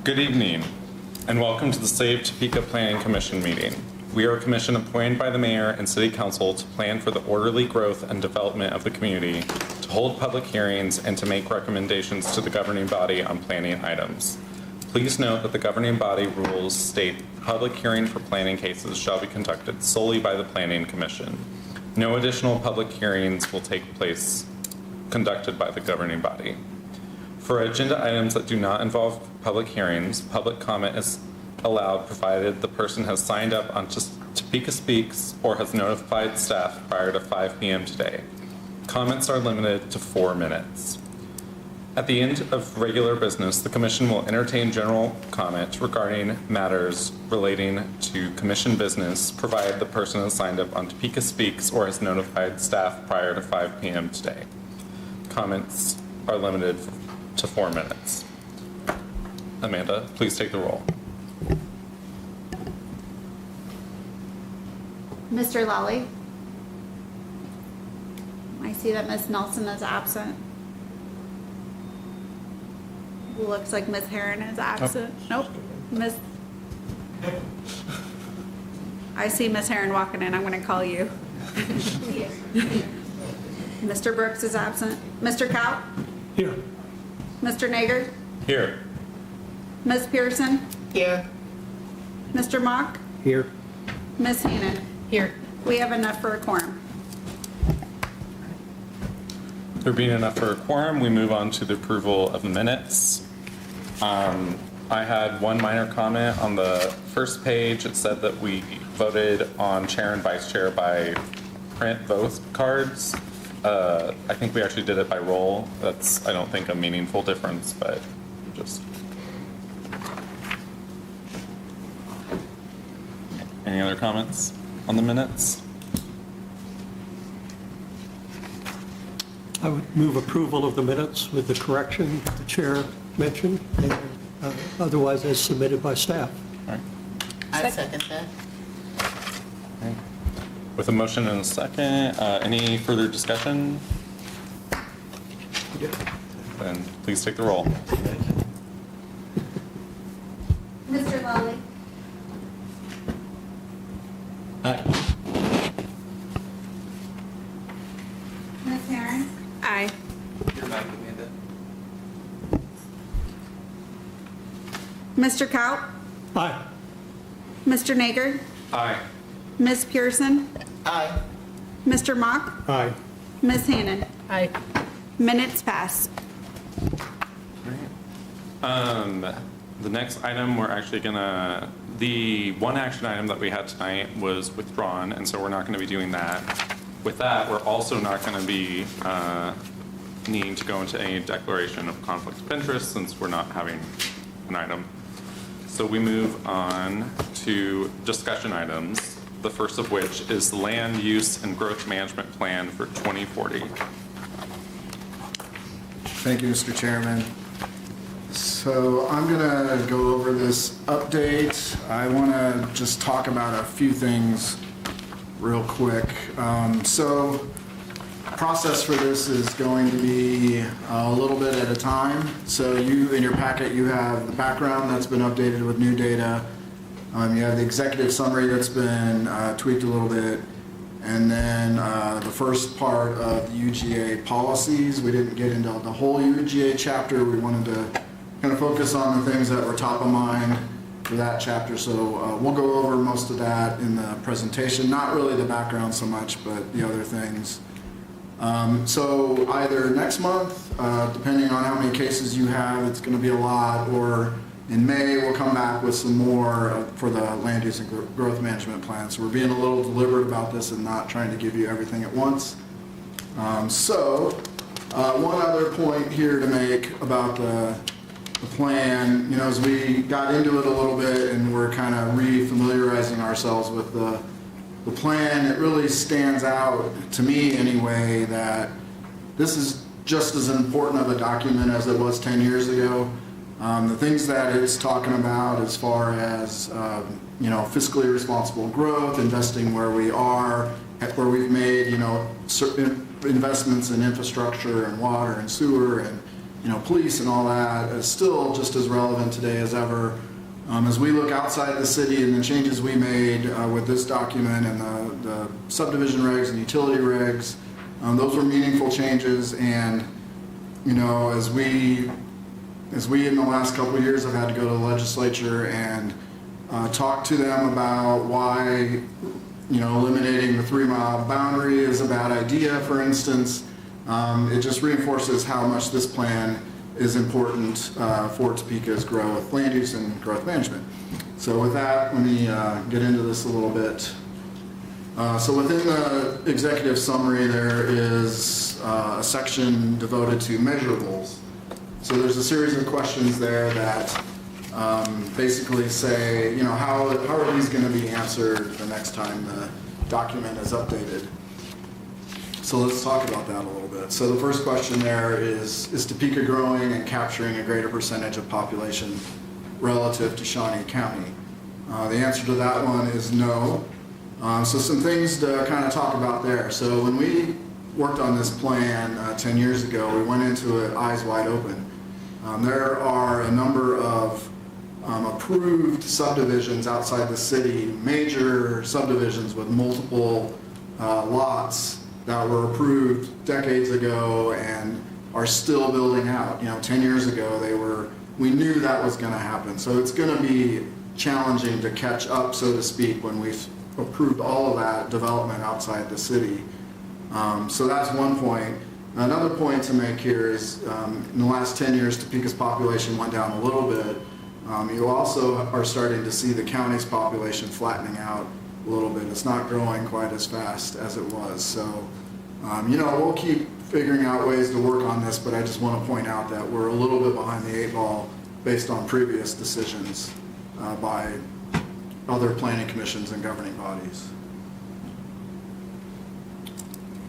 Good evening, and welcome to the Save Topeka Planning Commission meeting. We are a commission appointed by the mayor and city council to plan for the orderly growth and development of the community, to hold public hearings, and to make recommendations to the governing body on planning items. Please note that the governing body rules state public hearing for planning cases shall be conducted solely by the planning commission. No additional public hearings will take place conducted by the governing body. For agenda items that do not involve public hearings, public comment is allowed provided the person has signed up on Topeka Speaks or has notified staff prior to 5 p.m. today. Comments are limited to 4 minutes. At the end of regular business, the commission will entertain general comment regarding matters relating to commission business, provided the person has signed up on Topeka Speaks or has notified staff prior to 5 p.m. today. Comments are limited to 4 minutes. Amanda, please take the roll. Mr. Lally? I see that Ms. Nelson is absent. Looks like Ms. Herron is absent. Nope. I see Ms. Herron walking in. I'm going to call you. Mr. Brooks is absent. Mr. Cow? Here. Mr. Nager? Here. Ms. Pearson? Here. Mr. Mock? Here. Ms. Heenan? Here. We have enough for a quorum. There being enough for a quorum, we move on to the approval of the minutes. I had one minor comment on the first page. It said that we voted on chair and vice chair by print vote cards. I think we actually did it by roll. That's, I don't think, a meaningful difference, but just. Any other comments on the minutes? I would move approval of the minutes with the correction the chair mentioned, and otherwise as submitted by staff. All right. I second that. Okay. With a motion and a second, any further discussion? Then please take the roll. Mr. Lally? Aye. Ms. Herron? Aye. You're back, Amanda. Mr. Cow? Aye. Mr. Nager? Aye. Ms. Pearson? Aye. Mr. Mock? Aye. Ms. Hannon? Aye. Minutes pass. The next item, we're actually gonna, the one action item that we had tonight was withdrawn, and so we're not gonna be doing that. With that, we're also not gonna be needing to go into any declaration of conflict of interest since we're not having an item. So we move on to discussion items, the first of which is the Land Use and Growth Management Plan for 2040. Thank you, Mr. Chairman. So I'm going to go over this update. I want to just talk about a few things real quick. So process for this is going to be a little bit at a time. So you, in your packet, you have the background that's been updated with new data. You have the executive summary that's been tweaked a little bit. And then the first part of the UGA policies. We didn't get into the whole UGA chapter. We wanted to kind of focus on the things that were top of mind for that chapter. So we'll go over most of that in the presentation. Not really the background so much, but the other things. So either next month, depending on how many cases you have, it's going to be a lot, or in May we'll come back with some more for the land use and growth management plan. So we're being a little deliberate about this and not trying to give you everything at once. One other point here to make about the plan, as we got into it a little bit and we're kind of re-familiarizing ourselves with the plan, it really stands out to me anyway that this is just as important of a document as it was 10 years ago. The things that it's talking about as far as fiscally responsible growth, investing where we are, where we've made certain investments in infrastructure and water and sewer and police and all that is still just as relevant today as ever. As we look outside the city and the changes we made with this document and the subdivision regs and utility regs, those were meaningful changes. And as we in the last couple of years have had to go to the legislature and talk to them about why eliminating the 3-mile boundary is a bad idea, for instance. It just reinforces how much this plan is important for Topeka's growth, land use, and growth management. So with that, let me get into this a little bit. So within the executive summary, there is a section devoted to measurables. So there's a series of questions there that basically say, how are these going to be answered the next time the document is updated? So let's talk about that a little bit. So the first question there is Topeka growing and capturing a greater percentage of population relative to Shawnee County? The answer to that one is no. So some things to kind of talk about there. So when we worked on this plan 10 years ago, we went into it eyes wide open. There are a number of approved subdivisions outside the city, major subdivisions with multiple lots that were approved decades ago and are still building out. 10 years ago we knew that was going to happen. So it's going to be challenging to catch up, so to speak, when we've approved all of that development outside the city. So that's one point. Another point to make here is in the last 10 years, Topeka's population went down a little bit. You also are starting to see the county's population flattening out a little bit. It's not growing quite as fast as it was. So, we'll keep figuring out ways to work on this, but I just want to point out that we're a little bit behind the 8 ball based on previous decisions by other planning commissions and governing bodies.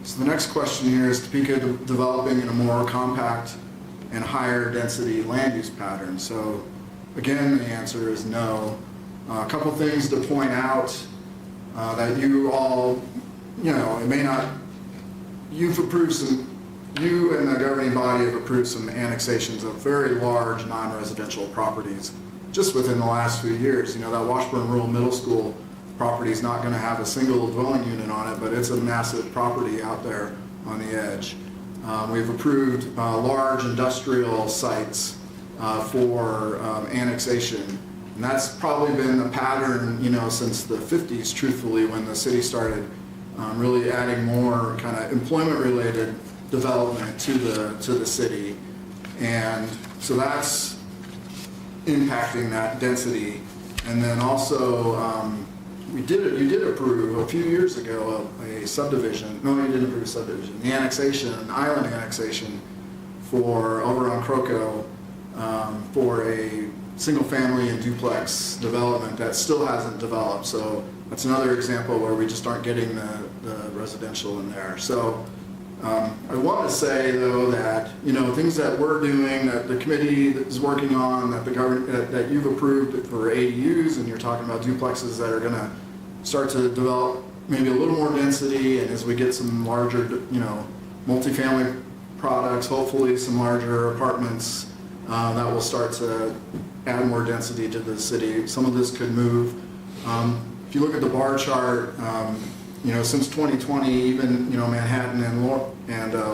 So the next question here is Topeka developing in a more compact and higher density land use pattern? So again, the answer is no. A couple things to point out that you all, it may not, you and the governing body have approved some annexations of very large non-residential properties just within the last few years. That Washburn Rural Middle School property is not going to have a single dwelling unit on it, but it's a massive property out there on the edge. We've approved large industrial sites for annexation, and that's probably been the pattern, since the 50s, truthfully, when the city started really adding more kind of employment-related development to the city, and so that's impacting that density. And then also, you did approve a few years ago a subdivision. No, you didn't approve a subdivision. The annexation, an island annexation for over on Croco for a single family and duplex development that still hasn't developed. So that's another example where we just aren't getting the residential in there. So I want to say though that things that we're doing, that the committee is working on, that the government that you've approved for ADUs, and you're talking about duplexes that are going to start to develop maybe a little more density, and as we get some larger multifamily products, hopefully some larger apartments that will start to add more density to the city. Some of this could move. If you look at the bar chart, since 2020, even Manhattan and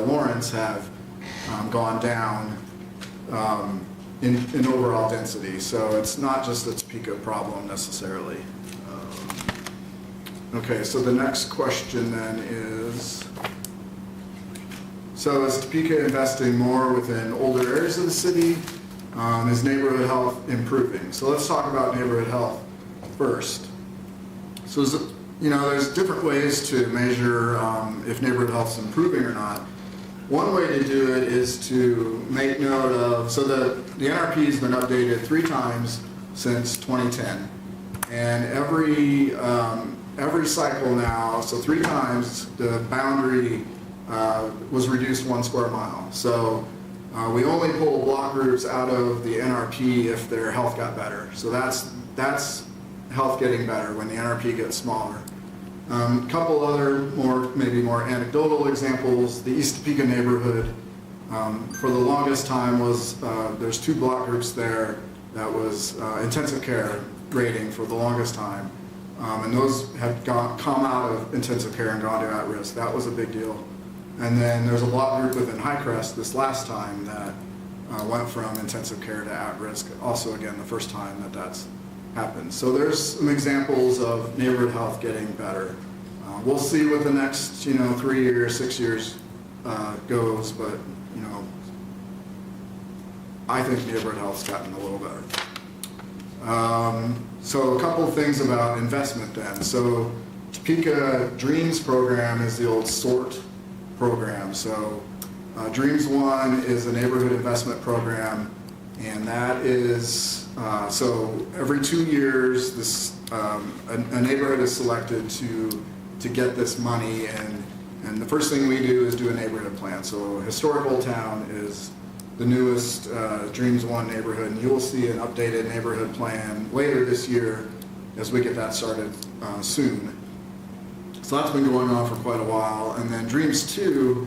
Lawrence have gone down in overall density. So it's not just a Topeka problem necessarily. Okay, so the next question then is, so is Topeka investing more within older areas of the city? Is neighborhood health improving? So let's talk about neighborhood health first. So there's different ways to measure if neighborhood health is improving or not. One way to do it is to make note of, so the NRP has been updated 3 times since 2010. And every cycle now, so 3 times, the boundary was reduced 1 square mile. So we only pull block groups out of the NRP if their health got better. So that's health getting better when the NRP gets smaller. A couple other maybe more anecdotal examples. The East Topeka neighborhood For the longest time there's 2 block groups there that was intensive care rating for the longest time. And those have come out of intensive care and gone to at-risk. That was a big deal. And then there's a block group within Highcrest this last time that went from intensive care to at-risk. Also, again, the first time that's happened. So there's some examples of neighborhood health getting better. We'll see what the next 3 years, 6 years goes, but I think neighborhood health's gotten a little better. So a couple of things about investment then. So Topeka Dreams program is the old SORT program. So Dreams 1 is a neighborhood investment program, and that is, so every 2 years a neighborhood is selected to get this money, and the first thing we do is do a neighborhood plan. So Historic Old Town is the newest Dreams 1 neighborhood, and you will see an updated neighborhood plan later this year as we get that started soon. So that's been going on for quite a while. And then Dreams 2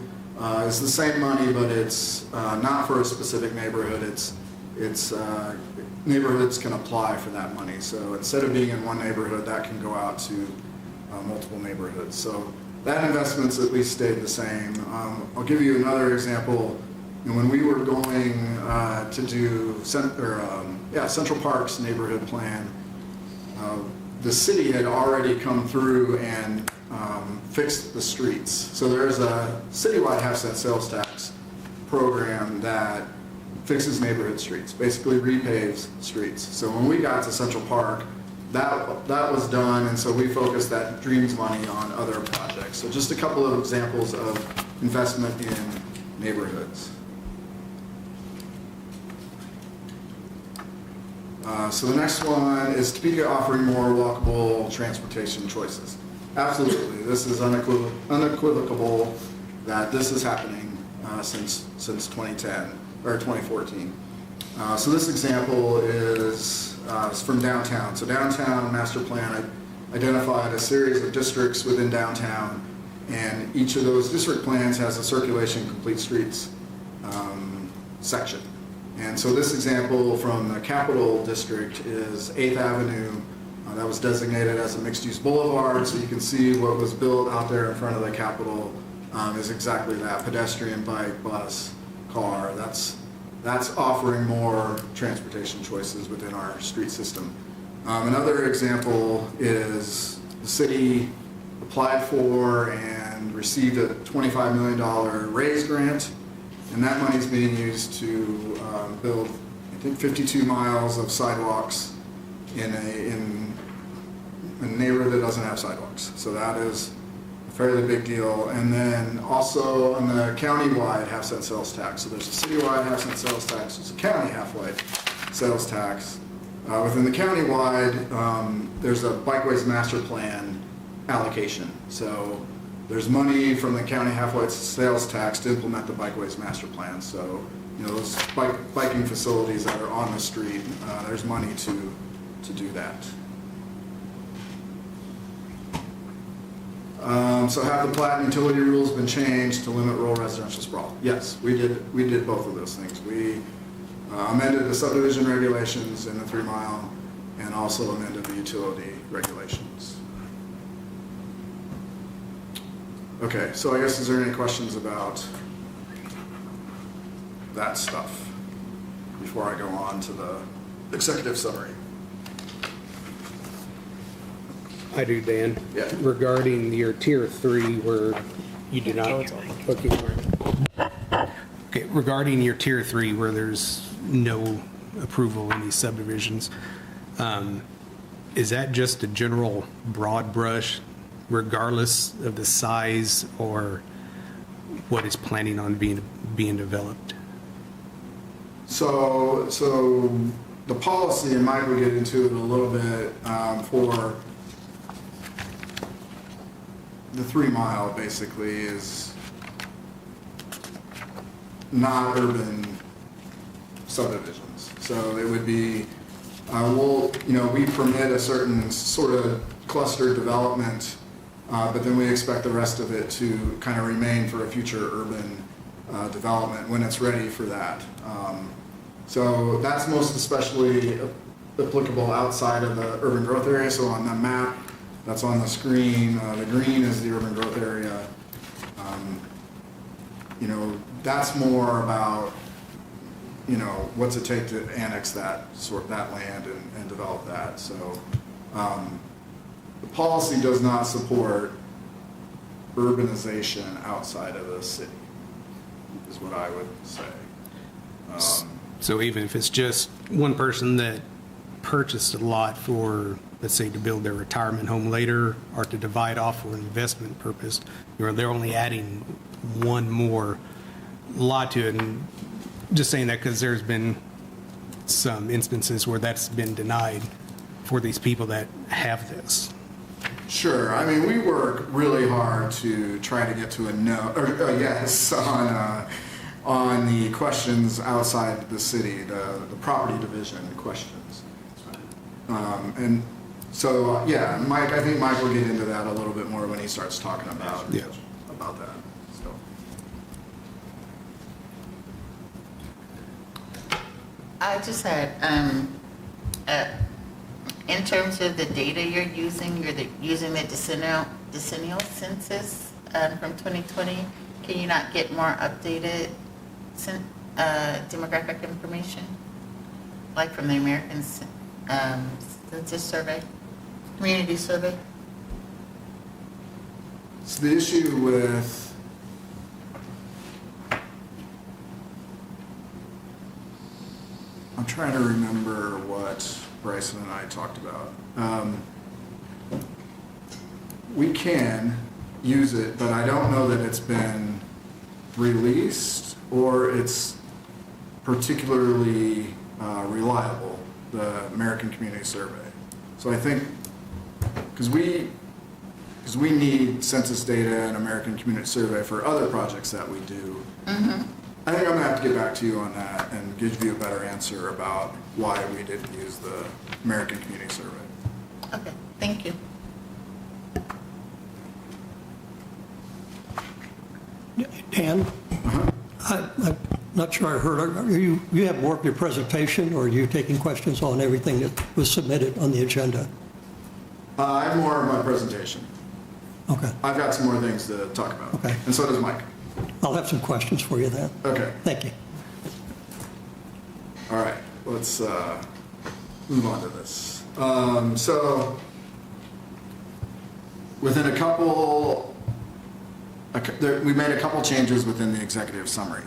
is the same money, but it's not for a specific neighborhood. It's neighborhoods can apply for that money. So instead of being in one neighborhood, that can go out to multiple neighborhoods. So that investment's at least stayed the same. I'll give you another example. When we were going to do Central Park's neighborhood plan, the city had already come through and fixed the streets. So there's a citywide half-cent sales tax program that fixes neighborhood streets, basically repaves streets. So when we got to Central Park, that was done, and so we focused that Dreams money on other projects. So just a couple of examples of investment in neighborhoods. So the next one is Topeka offering more walkable transportation choices. Absolutely, this is unequivocal that this is happening since 2010 or 2014. So this example is from downtown. So downtown master plan identified a series of districts within downtown, and each of those district plans has a circulation complete streets section. And so this example from the Capitol District is 8th Avenue. That was designated as a mixed-use boulevard, so you can see what was built out there in front of the Capitol is exactly that: pedestrian, bike, bus, car. That's offering more transportation choices within our street system. Another example is the city applied for and received a $25 million RAISE grant, and that money is being used to build, I think, 52 miles of sidewalks in a neighborhood that doesn't have sidewalks. So that is a fairly big deal. And then also on the county-wide half-cent sales tax. So there's a city-wide half-cent sales tax. There's a county half-wide sales tax. Within the county-wide, there's a bikeways master plan allocation. So there's money from the county half-wide sales tax to implement the bikeways master plan. So those biking facilities that are on the street, there's money to do that. So have the plat and utility rules been changed to limit rural residential sprawl? Yes, we did both of those things. We amended the subdivision regulations in the 3 mile and also amended the utility regulations. Okay, so I guess, is there any questions about that stuff before I go on to the executive summary? I do, Dan. Yeah. Regarding your tier 3 where you do not. Okay. Okay, regarding your tier 3 where there's no approval in these subdivisions, is that just a general broad brush regardless of the size or what is planning on being developed? So the policy, and Mike will get into it a little bit, for the 3 mile basically is not urban subdivisions. So it would be, we permit a certain sort of cluster development, but then we expect the rest of it to kind of remain for a future urban development when it's ready for that. So that's most especially applicable outside of the urban growth area. So on the map that's on the screen, the green is the urban growth area. You know, that's more about, you know, what's it take to annex that land and develop that. So the policy does not support urbanization outside of the city, is what I would say. So even if it's just one person that purchased a lot for, let's say, to build their retirement home later or to divide off for an investment purpose, you know, they're only adding one more lot to it. And just saying that because there's been some instances where that's been denied for these people that have this. Sure. I mean, we work really hard to try to get to a no or a yes on the questions outside the city, the property division questions. And so, yeah, Mike, I think Mike will get into that a little bit more when he starts talking about that. So. I just had, in terms of the data you're using the decennial census from 2020. Can you not get more updated demographic information, like from the American Census Survey, Community Survey? So the issue with I'm trying to remember what Bryson and I talked about. We can use it, but I don't know that it's been released or it's particularly reliable, the American Community Survey. So I think, because we need census data and American Community Survey for other projects that we do. Mm-hmm. I think I'm gonna have to get back to you on that and give you a better answer about why we didn't use the American Community Survey. Okay, thank you. Dan? I'm not sure I heard. You have more of your presentation, or are you taking questions on everything that was submitted on the agenda? I have more of my presentation. Okay. I've got some more things to talk about. Okay. And so does Mike. I'll have some questions for you then. Okay. Thank you. All right, let's move on to this. So within a couple, we made a couple changes within the executive summary.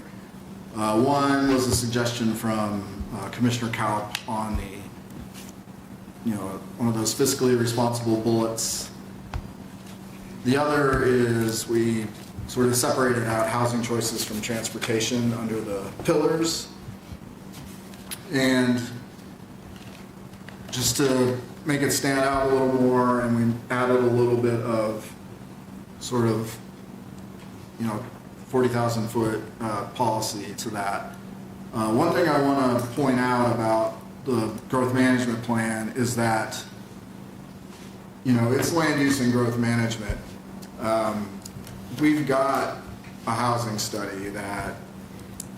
One was a suggestion from Commissioner Kaup on one of those fiscally responsible bullets. The other is we sort of separated out housing choices from transportation under the pillars. And just to make it stand out a little more, and we added a little bit of sort of, 40,000 foot policy to that. One thing I want to point out about the growth management plan is that, it's land use and growth management. We've got a housing study that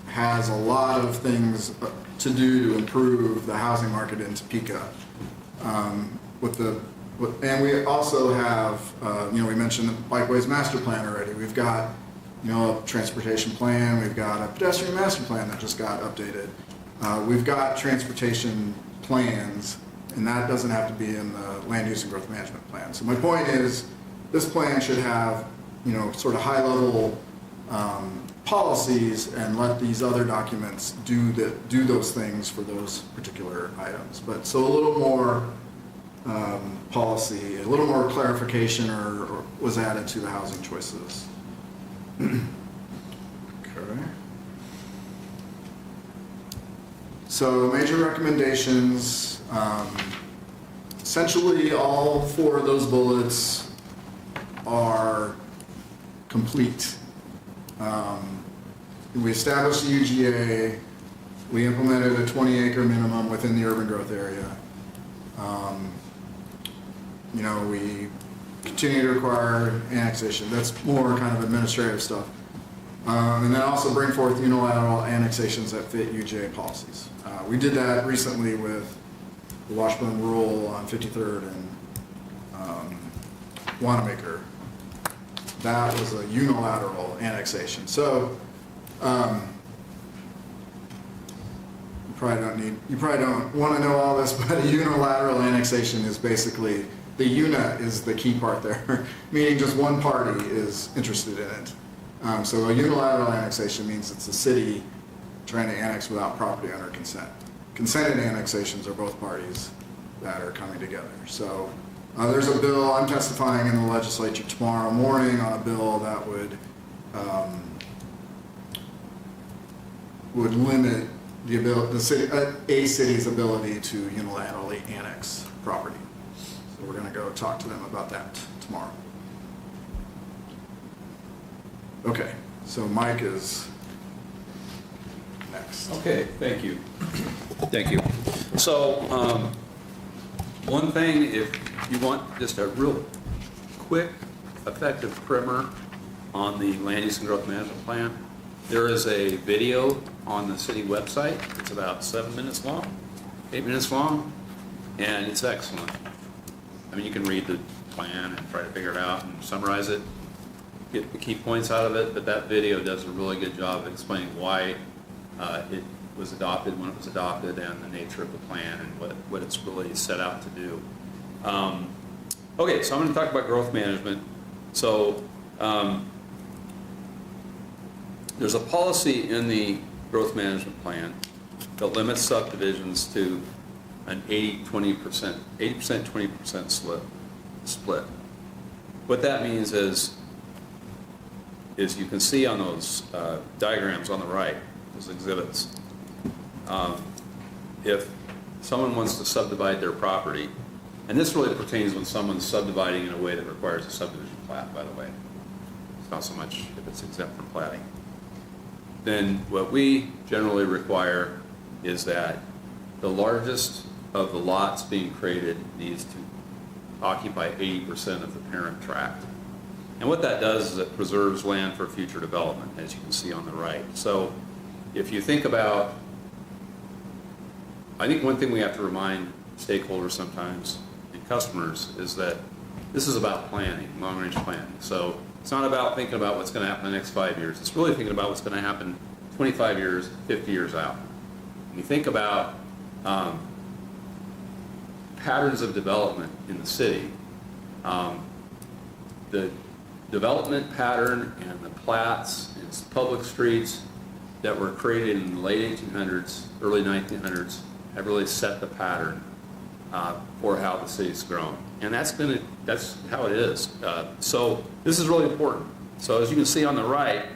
has a lot of things to do to improve the housing market in Topeka. And we also have, we mentioned the Bikeways Master Plan already. We've got, a transportation plan. We've got a pedestrian master plan that just got updated. We've got transportation plans, and that doesn't have to be in the land use and growth management plan. So my point is, this plan should have, sort of high-level policies and let these other documents do those things for those particular items. But so a little more policy, a little more clarification or was added to the housing choices. Okay. So major recommendations, essentially all four of those bullets are complete. We established the UGA, we implemented a 20-acre minimum within the urban growth area. We continue to require annexation. That's more kind of administrative stuff. And then also bring forth unilateral annexations that fit UGA policies. We did that recently with the Washburn Rule on 53rd and Wanamaker. That was a unilateral annexation. So you probably don't want to know all this, but a unilateral annexation is basically, the unit is the key part there, meaning just one party is interested in it. So a unilateral annexation means it's the city trying to annex without property owner consent. Consented annexations are both parties that are coming together. So there's a bill, I'm testifying in the legislature tomorrow morning on a bill that would limit the ability, a city's ability to unilaterally annex property. So we're going to go talk to them about that tomorrow. Okay, so Mike is next. Okay, thank you. Thank you. So, one thing, if you want just a real quick, effective primer on the land use and growth management plan, there is a video on the city website. It's about 7 minutes long, 8 minutes long, and it's excellent. I mean, you can read the plan and try to figure it out and summarize it, get the key points out of it, but that video does a really good job of explaining why it was adopted when it was adopted and the nature of the plan and what it's really set out to do. Okay, so I'm going to talk about growth management. So there's a policy in the growth management plan that limits subdivisions to an 80%, 20% split. What that means is you can see on those diagrams on the right, those exhibits, if someone wants to subdivide their property, and this really pertains when someone's subdividing in a way that requires a subdivision plat, by the way. It's not so much if it's exempt from platting. Then what we generally require is that the largest of the lots being created needs to occupy 80% of the parent tract. And what that does is it preserves land for future development, as you can see on the right. So if you think about, I think one thing we have to remind stakeholders sometimes and customers is that this is about planning, long-range planning. So it's not about thinking about what's going to happen in the next 5 years. It's really thinking about what's going to happen 25 years, 50 years out. When you think about patterns of development in the city, the development pattern and the plats and public streets that were created in the late 1800s, early 1900s have really set the pattern for how the city's grown. And that's how it is. So this is really important. So as you can see on the right,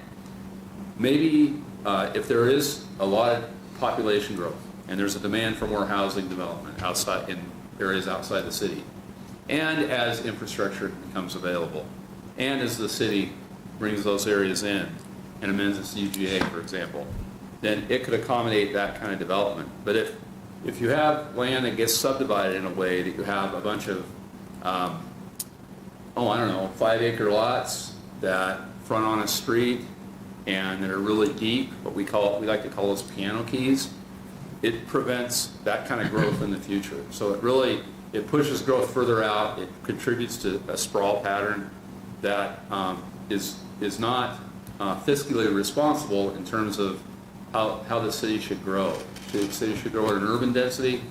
maybe if there is a lot of population growth and there's a demand for more housing development outside in areas outside the city, and as infrastructure becomes available, and as the city brings those areas in and amends its UGA, for example, then it could accommodate that kind of development. But if you have land that gets subdivided in a way that you have a bunch of, 5-acre lots that front on a street and that are really deep, what we like to call those piano keys, it prevents that kind of growth in the future. So it pushes growth further out. It contributes to a sprawl pattern that is not fiscally responsible in terms of how the city should grow. The city should grow at an urban density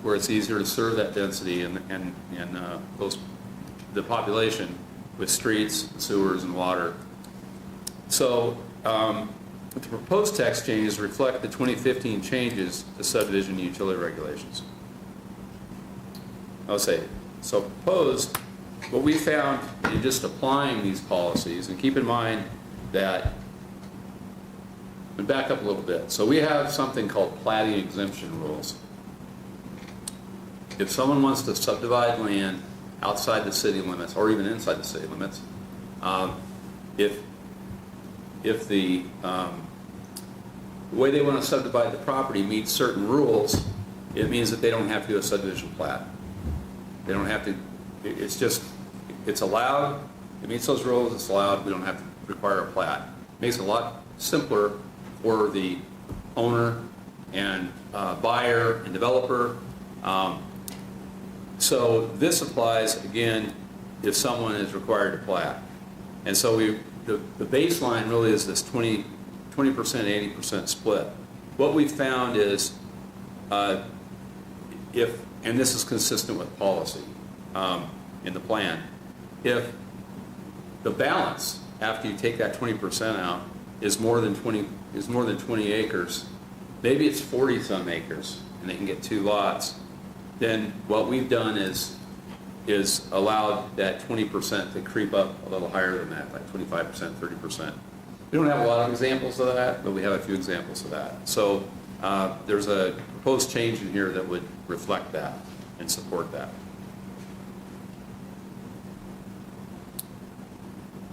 where it's easier to serve that density and the population with streets, sewers, and water. So the proposed text changes reflect the 2015 changes to subdivision utility regulations. I'll say, so proposed, what we found in just applying these policies, and keep in mind that, and back up a little bit. So we have something called platting exemption rules. If someone wants to subdivide land outside the city limits, or even inside the city limits, if the way they want to subdivide the property meets certain rules, it means that they don't have to do a subdivision plat. They don't have to, it's allowed, it meets those rules, it's allowed, we don't have to require a plat. makes it a lot simpler for the owner and buyer and developer. So this applies, again, if someone is required to plat. And so the baseline really is this 20%, 80% split. What we've found is and this is consistent with policy in the plan, if the balance after you take that 20% out is more than 20 acres, maybe it's 40 some acres and they can get 2 lots, then what we've done is allowed that 20% to creep up a little higher than that, like 25%, 30%. We don't have a lot of examples of that, but we have a few examples of that. So there's a proposed change in here that would reflect that and support that.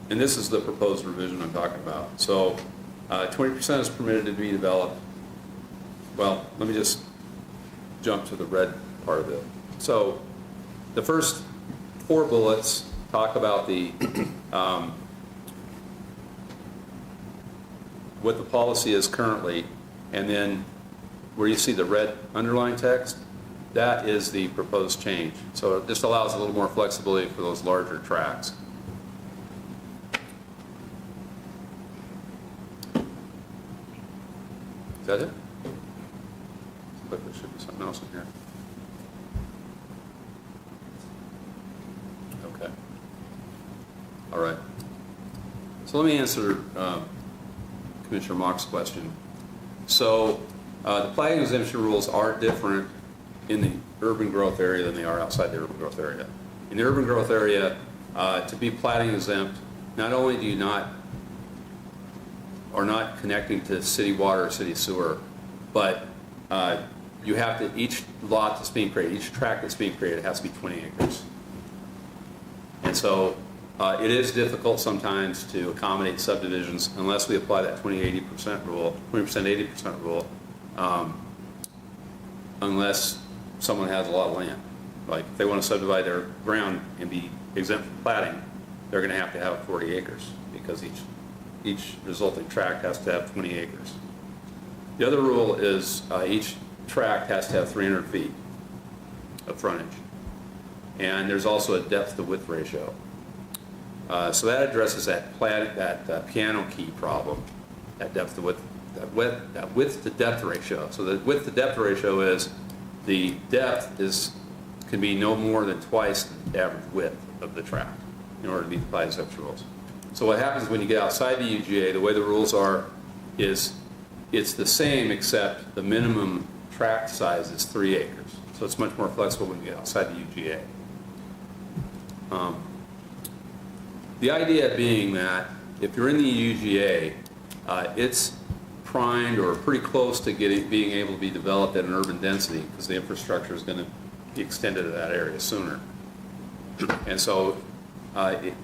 And this is the proposed revision I'm talking about. So 20% is permitted to be developed. Well, let me just jump to the red part of it. So the first 4 bullets talk about the what the policy is currently, and then where you see the red underlined text, that is the proposed change. So it just allows a little more flexibility for those larger tracts. Is that it? But there should be something else in here. Okay. All right. So let me answer Commissioner Mock's question. So the plating exemption rules are different in the urban growth area than they are outside the urban growth area. In the urban growth area, to be plating exempt, not only do you not connecting to city water or city sewer, but you have to, each lot that's being created, each tract that's being created has to be 20 acres. And so it is difficult sometimes to accommodate subdivisions unless we apply that 20-80% rule, 20%, 80% rule, unless someone has a lot of land. Like if they want to subdivide their ground and be exempt from platting, they're going to have 40 acres because each resulting tract has to have 20 acres. The other rule is each tract has to have 300 feet of frontage. And there's also a depth to width ratio. So that addresses that piano key problem, that depth to width, that width to depth ratio. So the width to depth ratio is the depth can be no more than twice the average width of the tract in order to meet the plating exemption rules. So what happens when you get outside the UGA, the way the rules are, is it's the same except the minimum tract size is 3 acres. So it's much more flexible when you get outside the UGA. The idea being that if you're in the UGA, it's primed or pretty close to being able to be developed at an urban density because the infrastructure is going to be extended to that area sooner. And so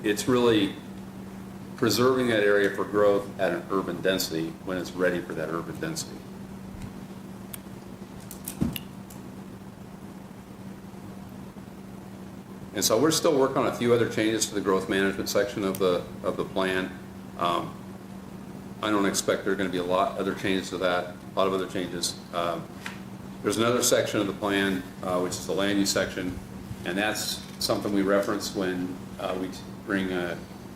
it's really preserving that area for growth at an urban density when it's ready for that urban density. And so we're still working on a few other changes to the growth management section of the plan. I don't expect there are going to be a lot other changes to that, a lot of other changes. There's another section of the plan, which is the land use section, and that's something we reference when we bring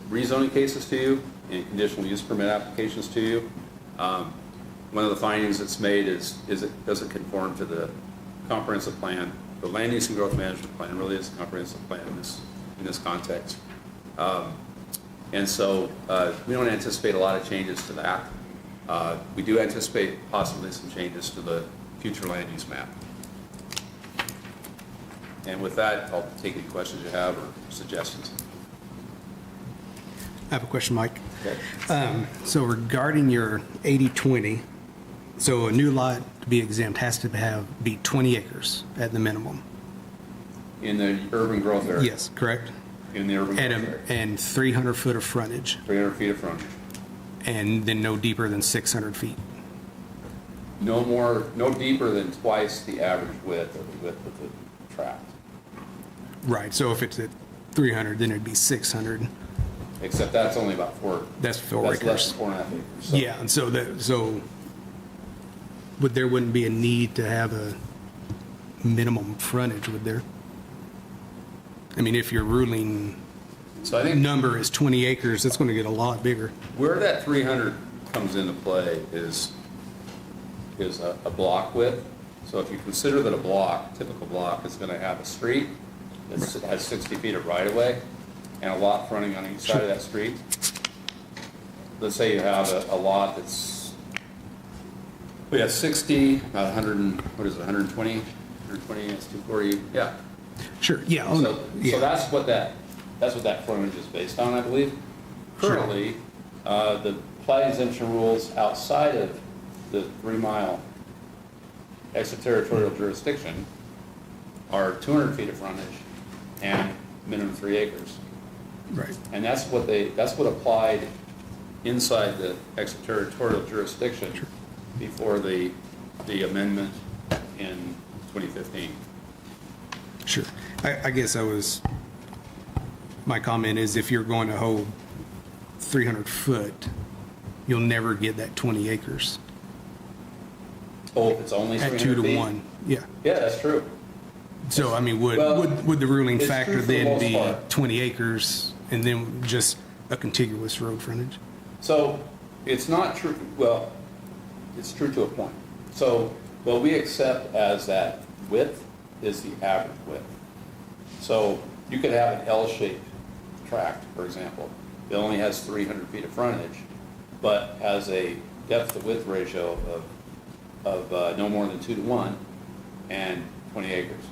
rezoning cases to you and conditional use permit applications to you. One of the findings that's made is it doesn't conform to the comprehensive plan. The land use and growth management plan really is a comprehensive plan in this context. And so we don't anticipate a lot of changes to that. We do anticipate possibly some changes to the future land use map. And with that, I'll take any questions you have or suggestions. I have a question, Mike. Okay. So regarding your 80-20, so a new lot to be exempt has to be 20 acres at the minimum. In the urban growth area? Yes, correct? In the urban growth area. And 300 foot of frontage. 300 feet of frontage. And then no deeper than 600 feet. No deeper than twice the average width of the tract. Right, so if it's at 300, then it'd be 600. except that's only about That's 4 that's less acres. than 4.5 acres. So- Yeah, and so there wouldn't be a need to have a minimum frontage, would there? I mean, if your ruling So I think number is 20 acres, that's going to get a lot bigger. where that 300 comes into play is a block width. So if you consider that a block, typical block, is going to have a street that has 60 feet of right-of-way and a lot fronting on each side of that street. Let's say you have a lot that's, we have 60, about 100, what is it, 120? 120, that's 240, yeah. Sure, yeah. Oh, no, So yeah. that's what that frontage is based on, I believe. Currently, the plat exemption rules outside of the 3-mile extraterritorial jurisdiction are 200 feet of frontage and minimum 3 acres. Right. And that's what applied inside the extraterritorial jurisdiction before the amendment in 2015. Sure. I guess my comment is if you're going to hold 300 foot, you'll never get that 20 acres Oh, if it's only at 300 2 to feet? 1. Yeah. Yeah, that's true. So, I mean, would the ruling it's factor true for the then most be part. 20 acres and then just a contiguous road frontage? So it's not true, well, it's true to a point. So what we accept as that width is the average width. So you could have an L-shaped tract, for example, that only has 300 feet of frontage, but has a depth to width ratio of no more than 2 to 1 and 20 acres.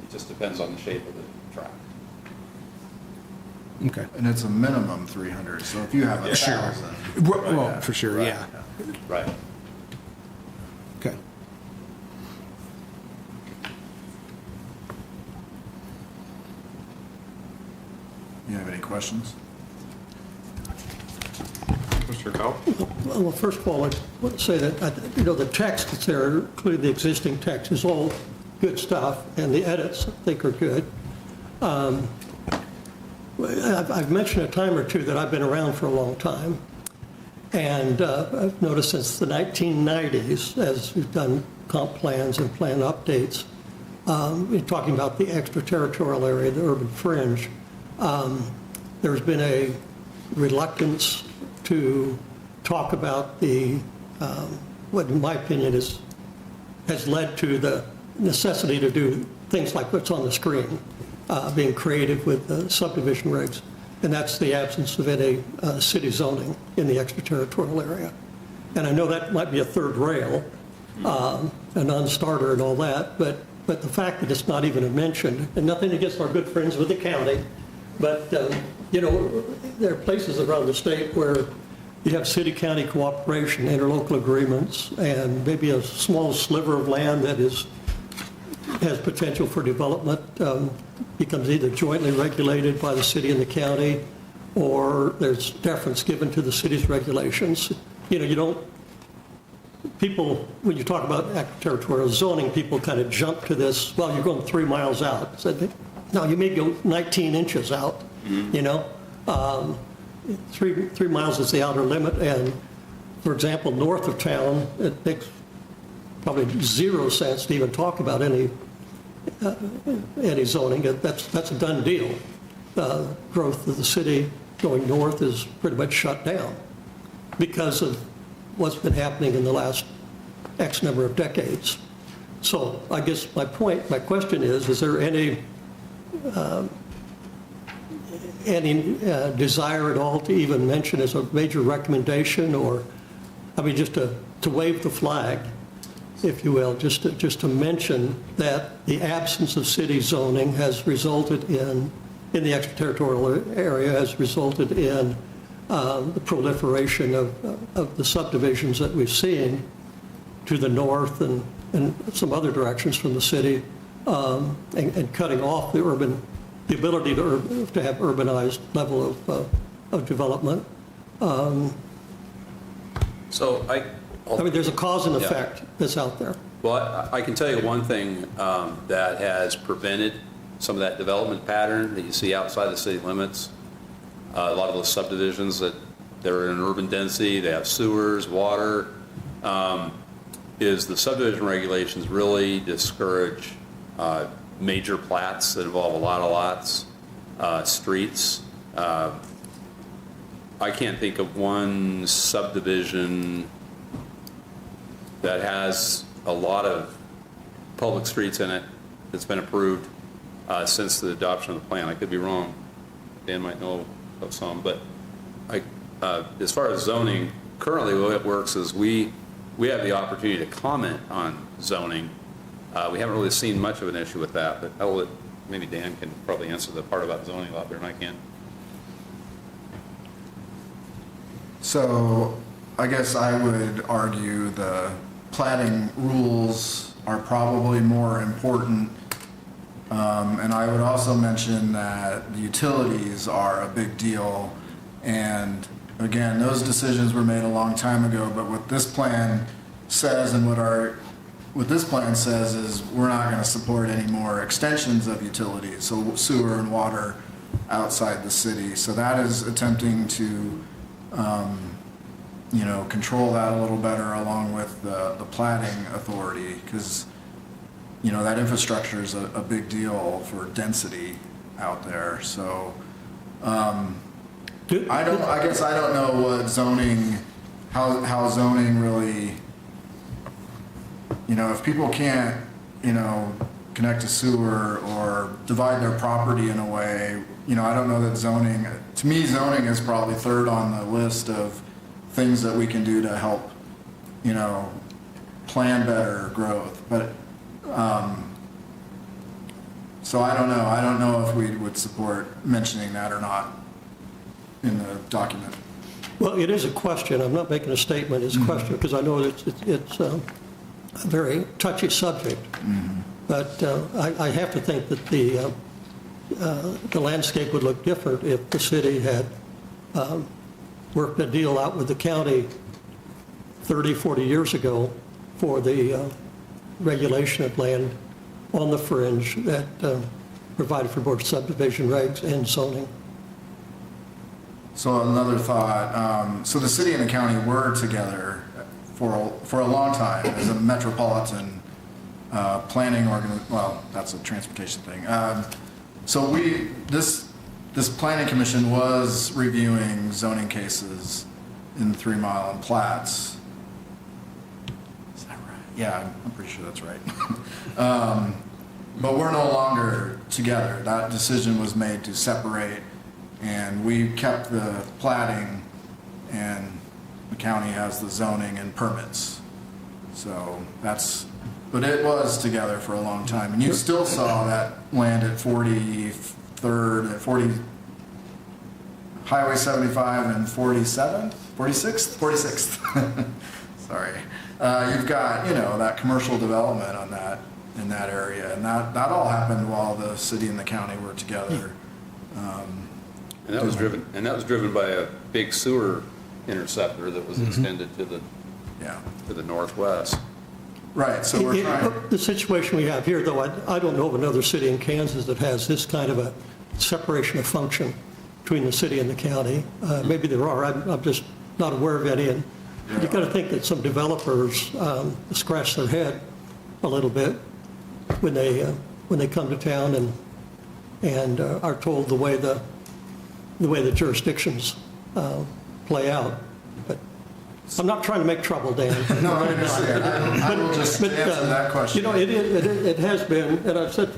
It just depends on the shape of the tract. Okay. And it's a minimum 300, so if you have 1,000. Well, for sure, Right. yeah. Right. Okay. You have any questions? Mr. Coe? Well, first of all, I want to say that, the text that's there, including the existing text, is all good stuff, and the edits, I think, are good. I've mentioned a time or two that I've been around for a long time, and I've noticed since the 1990s, as we've done comp plans and plan updates, we're talking about the extraterritorial area, the urban fringe, there's been a reluctance to talk about what in my opinion has led to the necessity to do things like what's on the screen, being creative with subdivision regs, and that's the absence of any city zoning in the extraterritorial area. And I know that might be a third rail, a non-starter and all that, but the fact that it's not even mentioned, and nothing against our good friends with the county, but there are places around the state where you have city-county cooperation, interlocal agreements, and maybe a small sliver of land that has potential for development becomes either jointly regulated by the city and the county, or there's deference given to the city's regulations. People, when you talk about extraterritorial zoning, people kind of jump to this, well, you're going 3 miles out. No, you may go 19 inches out, 3 miles is the outer limit, and, for example, north of town, it makes probably zero sense to even talk about any zoning. That's a done deal. Growth of the city going north is pretty much shut down because of what's been happening in the last X number of decades. So I guess my question is there any desire at all to even mention as a major recommendation, or, just to wave the flag, if you will, just to mention that the absence of city zoning has resulted in the extraterritorial area, has resulted in the proliferation of the subdivisions that we've seen to the north and some other directions from the city, and cutting off the ability to have urbanized level of development. So There's a cause and Yeah. effect that's out there. Well, I can tell you one thing that has prevented some of that development pattern that you see outside the city limits. A lot of those subdivisions that they're in urban density, they have sewers, water, is the subdivision regulations really discourage major plats that involve a lot of lots, streets. I can't think of one subdivision that has a lot of public streets in it that's been approved since the adoption of the plan. I could be wrong. Dan might know of some, but as far as zoning, currently the way it works is we have the opportunity to comment on zoning. We haven't really seen much of an issue with that, but maybe Dan can probably answer the part about zoning a lot better than I can. So I guess I would argue the platting rules are probably more important. And I would also mention that the utilities are a big deal. And again, those decisions were made a long time ago, but what this plan says and what this plan says is we're not going to support any more extensions of utilities, so sewer and water outside the city. So that is attempting to control that a little better along with the platting authority, because that infrastructure is a big deal for density out there. So I guess I don't know what zoning, how zoning really, if people can't connect to sewer or divide their property in a way, I don't know that zoning, to me zoning is probably third on the list of things that we can do to help plan better growth. But so I don't know if we would support mentioning that or not in the document. Well, it is a question. I'm not making a statement. It's a question because I know it's a very touchy subject. But I have to think that the landscape would look different if the city had worked a deal out with the county 30, 40 years ago for the regulation of land on the fringe that provided for both subdivision regs and zoning. So another thought, so the city and the county were together for a long time as a metropolitan planning well, that's a transportation thing. So this planning commission was reviewing zoning cases in 3 Mile and plats. Is that right? Yeah, I'm pretty sure that's right. But we're no longer together. That decision was made to separate, and we kept the platting, and the county has the zoning and permits. So but it was together for a long time, and you still saw that land at 43rd, at 40, Highway 75 and 47th, 46th. Sorry. You've got, that commercial development on in that area, and that all happened while the city and the county were together. And that was driven by a big sewer interceptor that was extended to the northwest. Right, so we're trying. The situation we have here, though, I don't know of another city in Kansas that has this kind of a separation of function between the city and the county. Maybe there are, I'm just not aware of any. And you got to think that some developers scratch their head a little bit when they come to town and are told the way the jurisdictions play out. But I'm not trying to make trouble, Dan. No, I understand. I will just answer that question. It has been, and I've said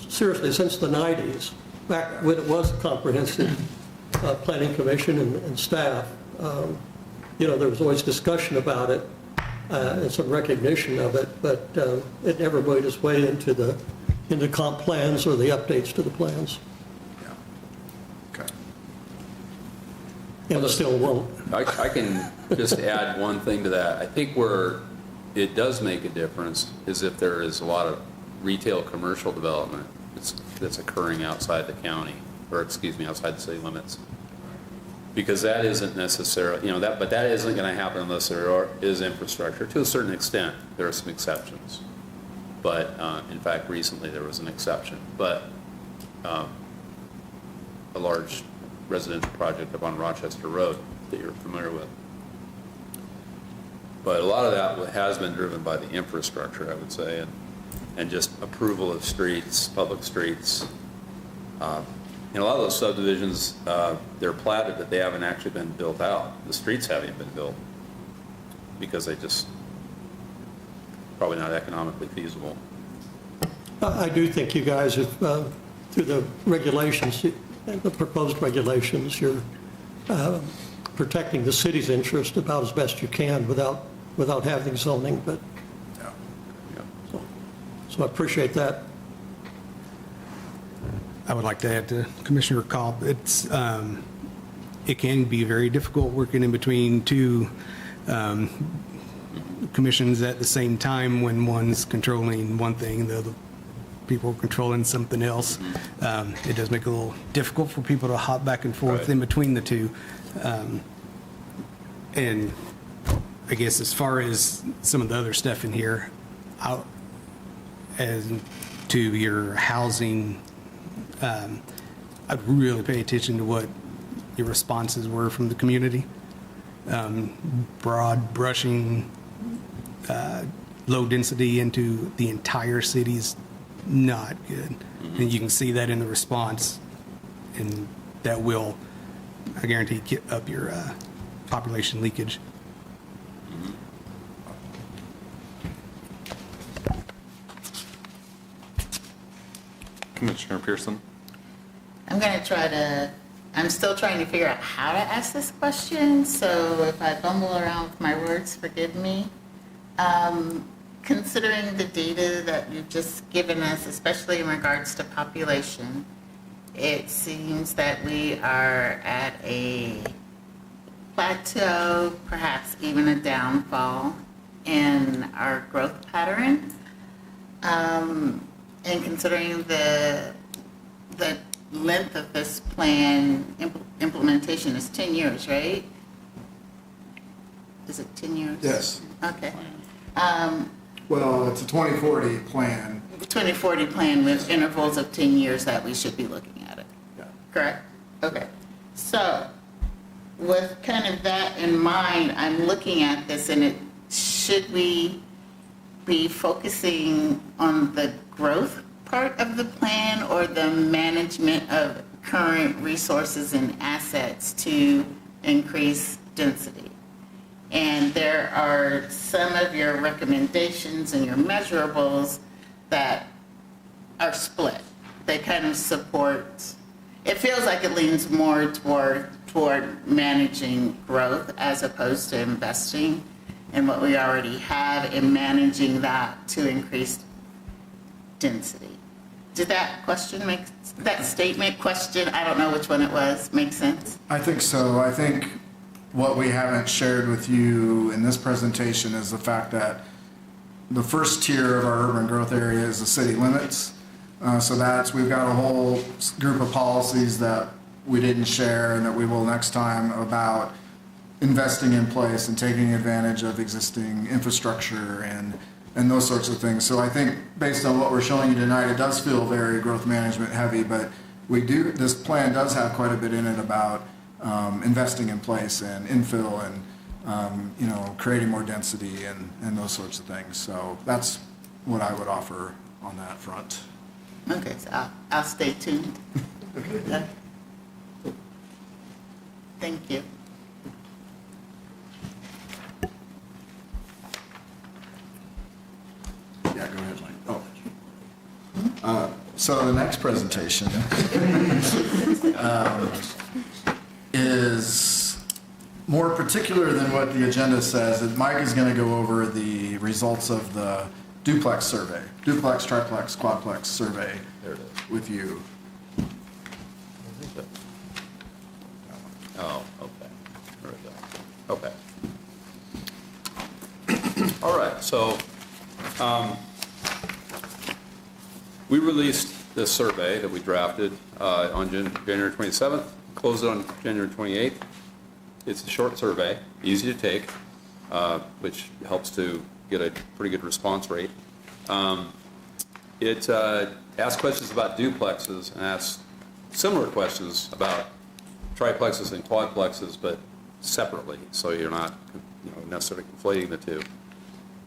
seriously since the 90s, back when it was a comprehensive planning commission and staff, there was always discussion about it and some recognition of it, but it never made its way into comp plans or the updates to the plans. Yeah. Okay. And it still won't. I can just add one thing to that. I think where it does make a difference is if there is a lot of retail commercial development that's occurring outside the county, or outside the city limits. Because that isn't necessarily, but that isn't going to happen unless there is infrastructure. To a certain extent, there are some exceptions. But in fact, recently there was an exception. But a large residential project up on Rochester Road that you're familiar with. But a lot of that has been driven by the infrastructure, I would say, and just approval of streets, public streets. In a lot of those subdivisions, they're platted, but they haven't actually been built out. The streets haven't been built because they just probably not economically feasible. I do think you guys have, through the regulations, the proposed regulations, you're protecting the city's interest about as best you can without having zoning, but, so I appreciate that. I would like to add to Commissioner Cobb, it can be very difficult working in between two commissions at the same time when one's controlling one thing and the other people are controlling something else. It does make it a little difficult for people to hop back and forth Right. in between the two. And I guess as far as some of the other stuff in here, as to your housing, I'd really pay attention to what your responses were from the community. Broad brushing, low density into the entire city's not good. And you can see that in the response, and that will, I guarantee, get up your population leakage. Commissioner Pearson? I'm still trying to figure out how to ask this question, so if I bumble around with my words, forgive me. Considering the data that you've just given us, especially in regards to population, it seems that we are at a plateau, perhaps even a downfall in our growth pattern. And considering the length of this plan, implementation is 10 years, right? Is it 10 years? Yes. Okay. Well, it's a 2040 plan. 2040 plan with intervals of 10 years that we should be looking at it. Yeah. Correct? Okay. So with kind of that in mind, I'm looking at this and should we be focusing on the growth part of the plan or the management of current resources and assets to increase density? And there are some of your recommendations and your measurables that are split. They kind of support, it feels like it leans more toward managing growth as opposed to investing in what we already have and managing that to increase density. Did that statement, question, I don't know which one it was, make sense? I think so. I think what we haven't shared with you in this presentation is the fact that the first tier of our urban growth area is the city limits. So we've got a whole group of policies that we didn't share and that we will next time about investing in place and taking advantage of existing infrastructure and those sorts of things. So I think based on what we're showing you tonight, it does feel very growth management heavy, but this plan does have quite a bit in it about investing in place and infill and creating more density and those sorts of things. So that's what I would offer on that front. Okay, so I'll stay tuned. Okay. Thank you. Yeah, go ahead, Lane. Oh. So the next presentation is more particular than what the agenda says. Mike is going to go over the results of the Duplex survey, Duplex, Triplex, Quadplex survey with you. Oh, okay. There we go. Okay. All right, so we released this survey that we drafted on January 27th, closed it on January 28th. It's a short survey, easy to take, which helps to get a pretty good response rate. It asks questions about duplexes and asks similar questions about triplexes and quadplexes, but separately, so you're not necessarily conflating the two.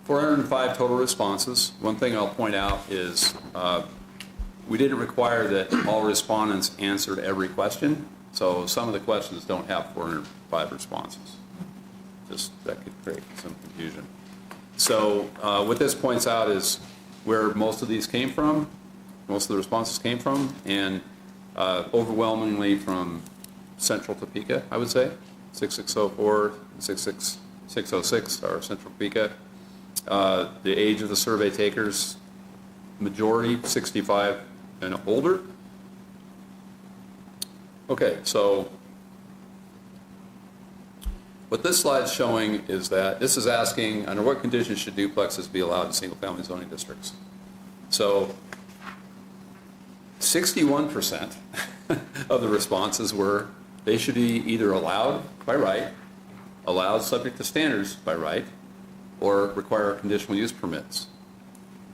405 total responses. One thing I'll point out is we didn't require that all respondents answered every question, so some of the questions don't have 405 responses. Just that could create some confusion. So what this points out is where most of these came from, most of the responses came from, and overwhelmingly from Central Topeka, I would say. 6604 and 60606 are Central Topeka. The age of the survey takers, majority 65 and older. Okay, so what this slide's showing is that this is asking under what conditions should duplexes be allowed in single-family zoning districts. So 61% of the responses were they should be either allowed by right, allowed subject to standards by right, or require conditional use permits.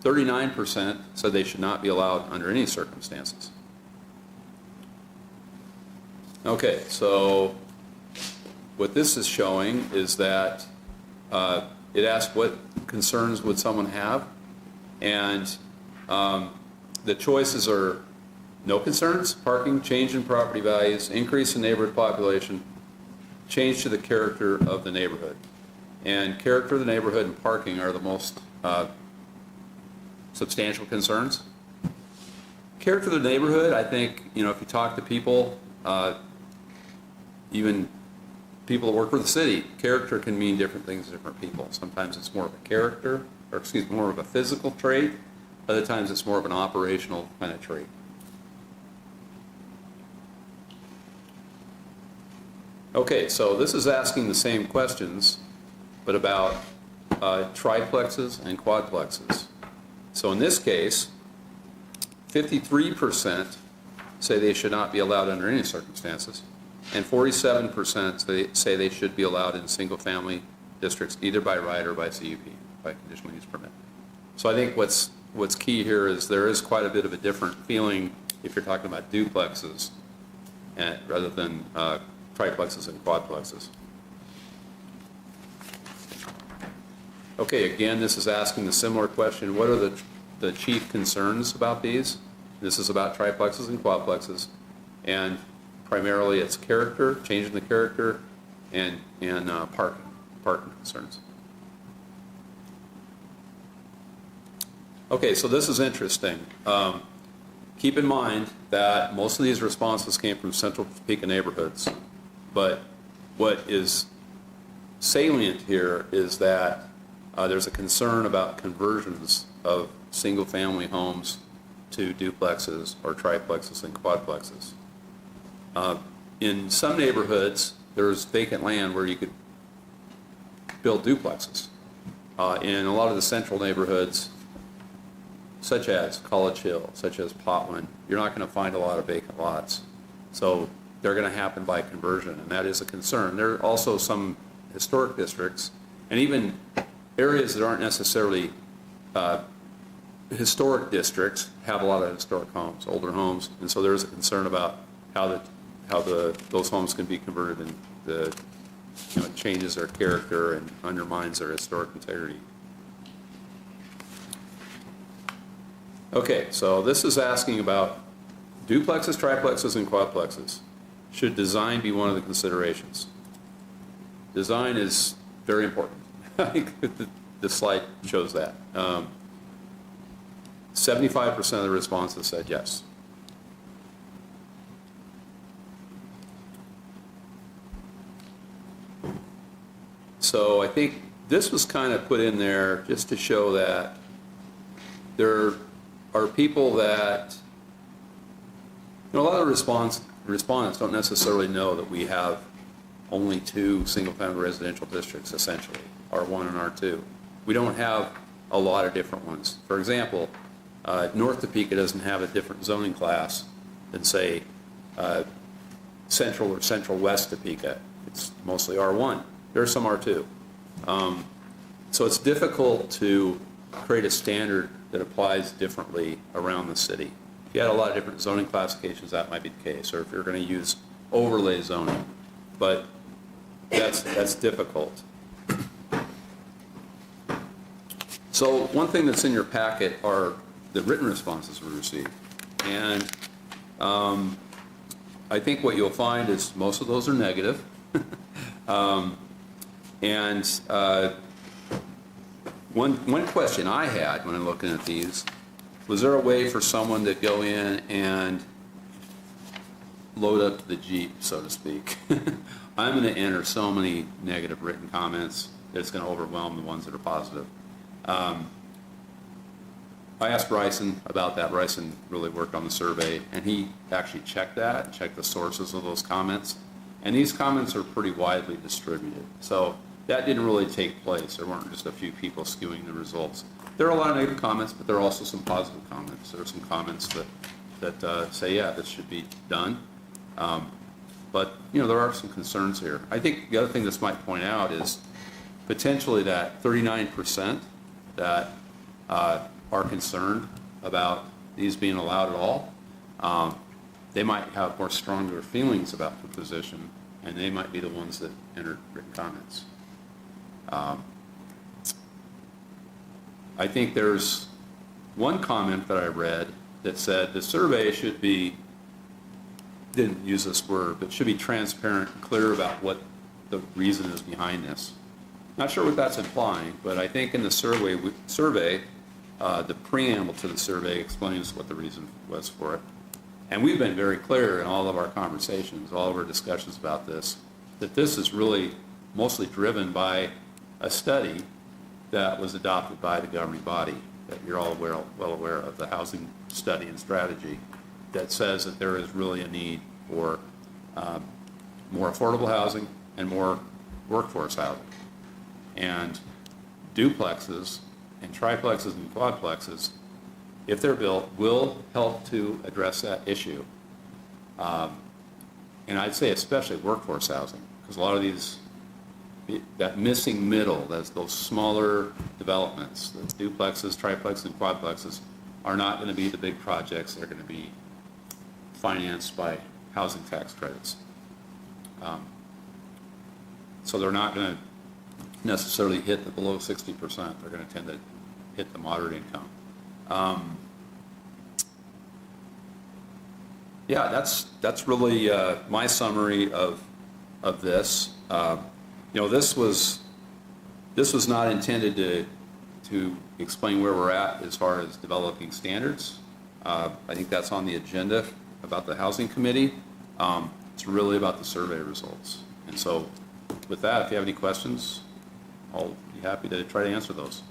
39% said they should not be allowed under any circumstances. Okay, so what this is showing is that it asks what concerns would someone have, and the choices are no concerns, parking, change in property values, increase in neighborhood population, change to the character of the neighborhood. And character of the neighborhood and parking are the most substantial concerns. Character of the neighborhood, I think, if you talk to people, even people that work for the city, character can mean different things to different people. Sometimes it's more of a character, or more of a physical trait. Other times it's more of an operational kind of trait. Okay, so this is asking the same questions, but about triplexes and quadplexes. So in this case, 53% say they should not be allowed under any circumstances, and 47% say they should be allowed in single-family districts, either by right or by CUP, by conditional use permit. So I think what's key here is there is quite a bit of a different feeling if you're talking about duplexes rather than triplexes and quadplexes. Okay, again, this is asking the similar question. What are the chief concerns about these? This is about triplexes and quadplexes, and primarily it's character, changing the character, and parking concerns. Okay, so this is interesting. Keep in mind that most of these responses came from Central Topeka neighborhoods, but what is salient here is that there's a concern about conversions of single-family homes to duplexes or triplexes and quadplexes. In some neighborhoods, there's vacant land where you could build duplexes. In a lot of the central neighborhoods, such as College Hill, such as Potwin, you're not going to find a lot of vacant lots. So they're going to happen by conversion, and that is a concern. There are also some historic districts, and even areas that aren't necessarily historic districts have a lot of historic homes, older homes, and so there's a concern about how those homes can be converted, and it changes their character and undermines their historic integrity. Okay, so this is asking about duplexes, triplexes, and quadplexes. Should design be one of the considerations? Design is very important. I think the slide shows that. 75% of the responses said yes. So I think this was kind of put in there just to show that there are people that, a lot of respondents don't necessarily know that we have only two single-family residential districts, essentially, R1 and R2. We don't have a lot of different ones. For example, North Topeka doesn't have a different zoning class than, say, Central or Central West Topeka. It's mostly R1. There's some R2. So it's difficult to create a standard that applies differently around the city. If you had a lot of different zoning classifications, that might be the case. Or if you're going to use overlay zoning, but that's difficult. So one thing that's in your packet are the written responses we received. And I think what you'll find is most of those are negative. One question I had when I'm looking at these, was there a way for someone to go in and load up to the Jeep, so to speak? I'm going to enter so many negative written comments that it's going to overwhelm the ones that are positive. I asked Bryson about that. Bryson really worked on the survey, and he actually checked that, checked the sources of those comments. And these comments are pretty widely distributed. So that didn't really take place. There weren't just a few people skewing the results. There are a lot of negative comments, but there are also some positive comments. There are some comments that say, yeah, this should be done. But, you know, there are some concerns here. I think the other thing this might point out is potentially that 39% that are concerned about these being allowed at all, they might have more stronger feelings about the position, and they might be the ones that entered written comments. I think there's one comment that I read that said the survey should be, didn't use this word, but should be transparent and clear about what the reason is behind this. Not sure what that's implying, but I think in the survey, the preamble to the survey explains what the reason was for it. And we've been very clear in all of our conversations, all of our discussions about this, that this is really mostly driven by a study that was adopted by the governing body that you're all well aware of, the housing study and strategy, that says that there is really a need for more affordable housing and more workforce housing. And duplexes and triplexes and quadplexes, if they're built, will help to address that issue. And I'd say especially workforce housing, because a lot of these, that missing middle, those smaller developments, the duplexes, triplexes, and quadplexes, are not going to be the big projects. They're going to be financed by housing tax credits. So they're not going to necessarily hit the below 60%. They're going to tend to hit the moderate income. Yeah, that's really my summary of this. You know, this was not intended to explain where we're at as far as developing standards. I think that's on the agenda about the housing committee. It's really about the survey results. And so with that, if you have any questions, I'll be happy to try to answer those.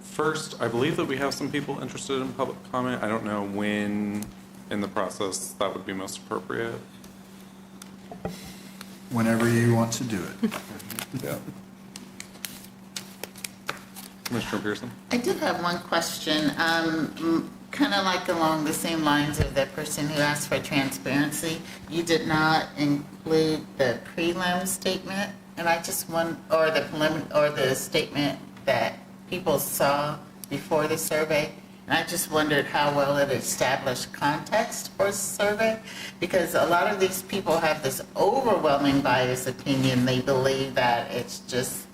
First, I believe that we have some people interested in public comment. I don't know when in the process that would be most appropriate. Whenever you want to do it. Yeah. Commissioner Pearson? I do have one question, kind of like along the same lines of the person who asked for transparency. You did not include the prelim statement, and I just want, or the statement that people saw before the survey. And I just wondered how well it established context for the survey, because a lot of these people have this overwhelming bias opinion. They believe that it's just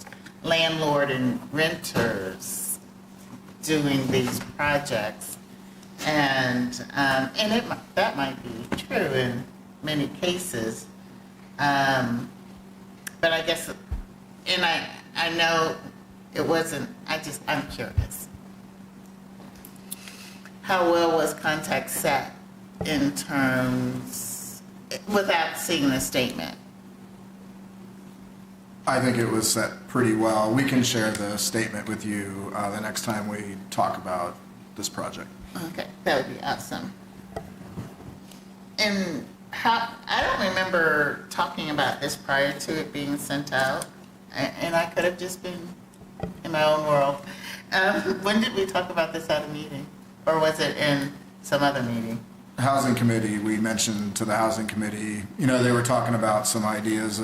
landlord and renters doing these projects. And that might be true in many cases. But I guess, and I know it wasn't, I'm curious. How well was context set in terms, without seeing the statement? I think it was set pretty well. We can share the statement with you the next time we talk about this project. Okay, that would be awesome. And I don't remember talking about this prior to it being sent out, and I could have just been in my own world. When did we talk about this at a meeting? Or was it in some other meeting? Housing committee, we mentioned to the housing committee, you know, they were talking about some ideas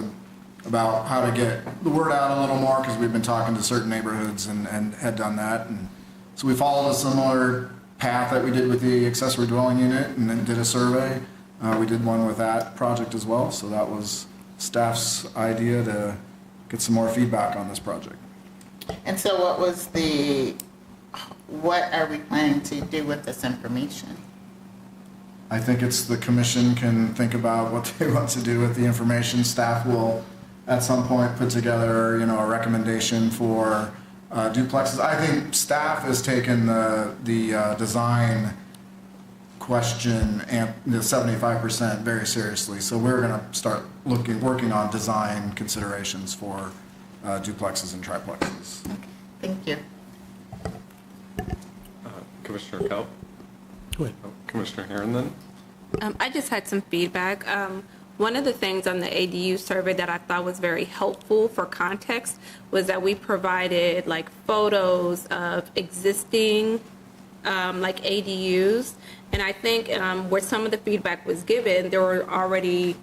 about how to get the word out a little more, because we've been talking to certain neighborhoods and had done that. And so we followed a similar path that we did with the accessory dwelling unit and then did a survey. We did one with that project as well, so that was staff's idea to get some more feedback on this project. And so what are we planning to do with this information? I think it's the commission can think about what they want to do with the information. Staff will, at some point, put together, a recommendation for duplexes. I think staff has taken the design question and the 75% very seriously. So we're going to start working on design considerations for duplexes and triplexes. Okay, thank you. Commissioner Kelp? Go ahead. Commissioner Herron then? I just had some feedback. One of the things on the ADU survey that I thought was very helpful for context was that we provided like photos of existing like ADUs. And I think where some of the feedback was given, there were already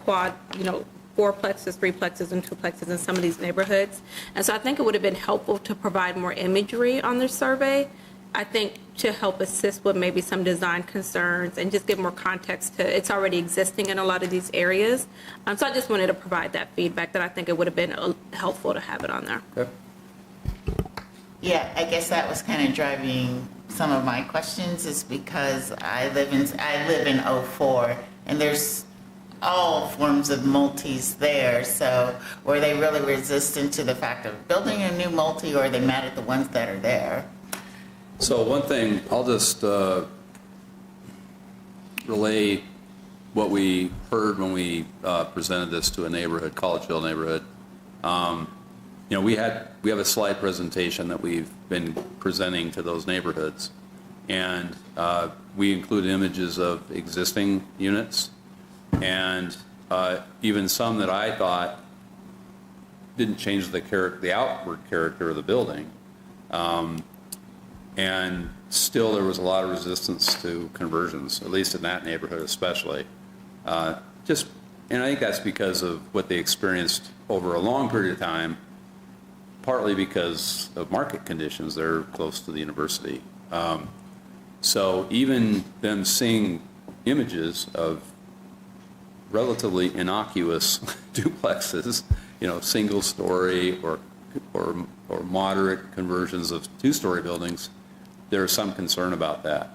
fourplexes, threeplexes, and duplexes in some of these neighborhoods. And so I think it would have been helpful to provide more imagery on the survey, I think, to help assist with maybe some design concerns and just give more context to it's already existing in a lot of these areas. So I just wanted to provide that feedback that I think it would have been helpful to have it on there. Okay. Yeah, I guess that was kind of driving some of my questions is because I live in 04 and there's all forms of multis there. So were they really resistant to the fact of building a new multi, or are they mad at the ones that are there? So one thing, I'll just relay what we heard when we presented this to a neighborhood, Collegeville neighborhood. We have a slide presentation that we've been presenting to those neighborhoods, and we include images of existing units and even some that I thought didn't change the outward character of the building. And still there was a lot of resistance to conversions, at least in that neighborhood especially. And I think that's because of what they experienced over a long period of time, partly because of market conditions. They're close to the university. So even them seeing images of relatively innocuous duplexes, single story or moderate conversions of two-story buildings, there's some concern about that.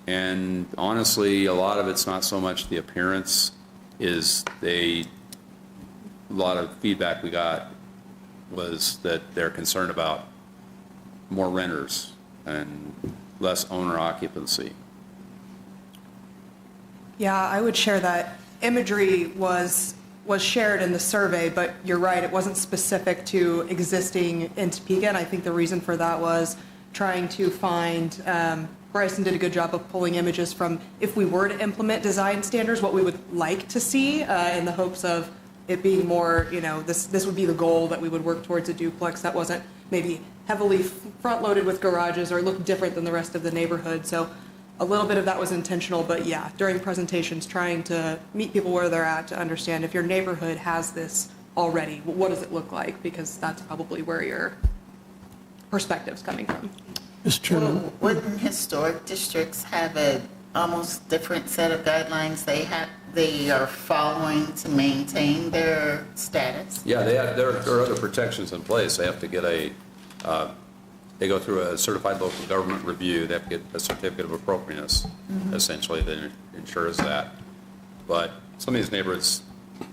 And honestly, a lot of it's not so much the appearance, a lot of feedback we got was that they're concerned about more renters and less owner occupancy. Yeah, I would share that. Imagery was shared in the survey, but you're right, it wasn't specific to existing in Topeka, and I think the reason for that was trying to find, Bryson did a good job of pulling images from, if we were to implement design standards, what we would like to see, in the hopes of it being more, this would be the goal that we would work towards a duplex that wasn't maybe heavily front-loaded with garages or looked different than the rest of the neighborhood. So a little bit of that was intentional, but yeah, during presentations, trying to meet people where they're at to understand if your neighborhood has this already, what does it look like? Because that's probably where your perspective's coming from. Mr. Chairman. Wouldn't historic districts have a almost different set of guidelines they are following to maintain their status? Yeah, there are other protections in place. They have to get they go through a certified local government review. They have to get a certificate of appropriateness, essentially, that ensures that. But some of these neighborhoods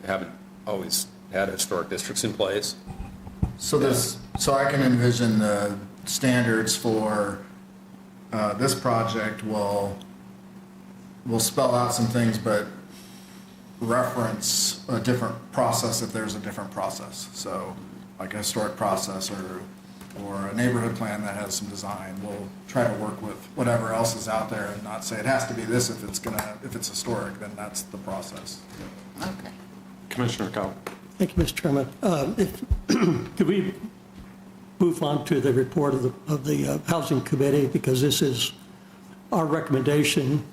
haven't always had historic districts in place. So I can envision the standards for this project will spell out some things, but reference a different process if there's a different process. So like a historic process or a neighborhood plan that has some design. We'll try to work with whatever else is out there and not say it has to be this if it's historic, then that's the process. Okay. Commissioner Cow. Thank you, Mr. Chairman. Could we move on to the report of the Housing Committee, because this is our recommendation.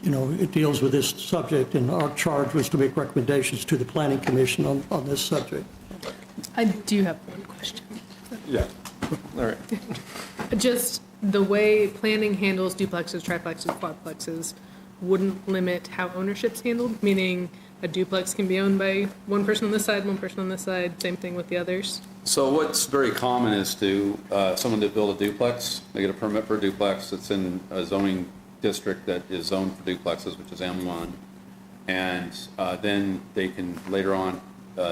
It deals with this subject, and our charge was to make recommendations to the Planning Commission on this subject. I do have one question. Yeah. All right. Just the way planning handles duplexes, triplexes, quadplexes wouldn't limit how ownership's handled, meaning a duplex can be owned by one person on this side, one person on this side, same thing with the others? So what's very common is to, someone to build a duplex, they get a permit for a duplex, it's in a zoning district that is zoned for duplexes, which is M1. And then they can later on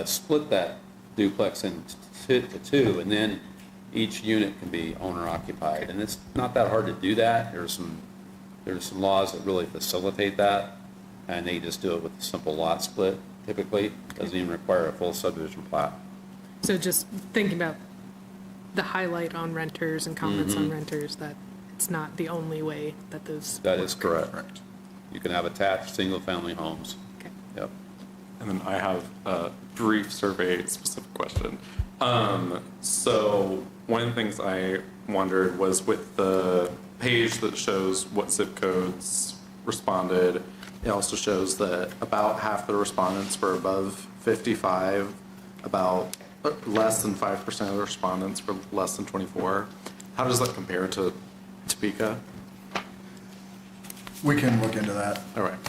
split that duplex into two, and then each unit can be owner occupied. And it's not that hard to do that. There's some laws that really facilitate that, and they just do it with a simple lot split typically. Doesn't even require a full subdivision plat. So just thinking about the highlight on renters and comments on renters, that it's not the only way that those. That is correct. You can have attached single-family homes. Okay. Yep. And then I have a brief survey-specific question. So one of the things I wondered was with the page that shows what zip codes responded, it also shows that about half the respondents were above 55, about less than 5% of the respondents were less than 24. How does that compare to Topeka? We can look into that. All right.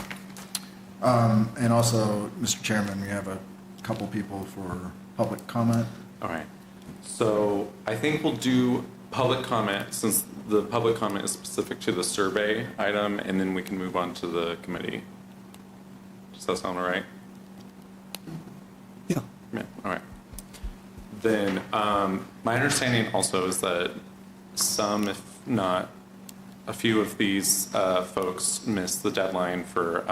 And also, Mr. Chairman, we have a couple people for public comment. All right. So I think we'll do public comment since the public comment is specific to the survey item, and then we can move on to the committee. Does that sound all right? Yeah. Yeah. All right. Then my understanding also is that some, if not a few of these folks missed the deadline for,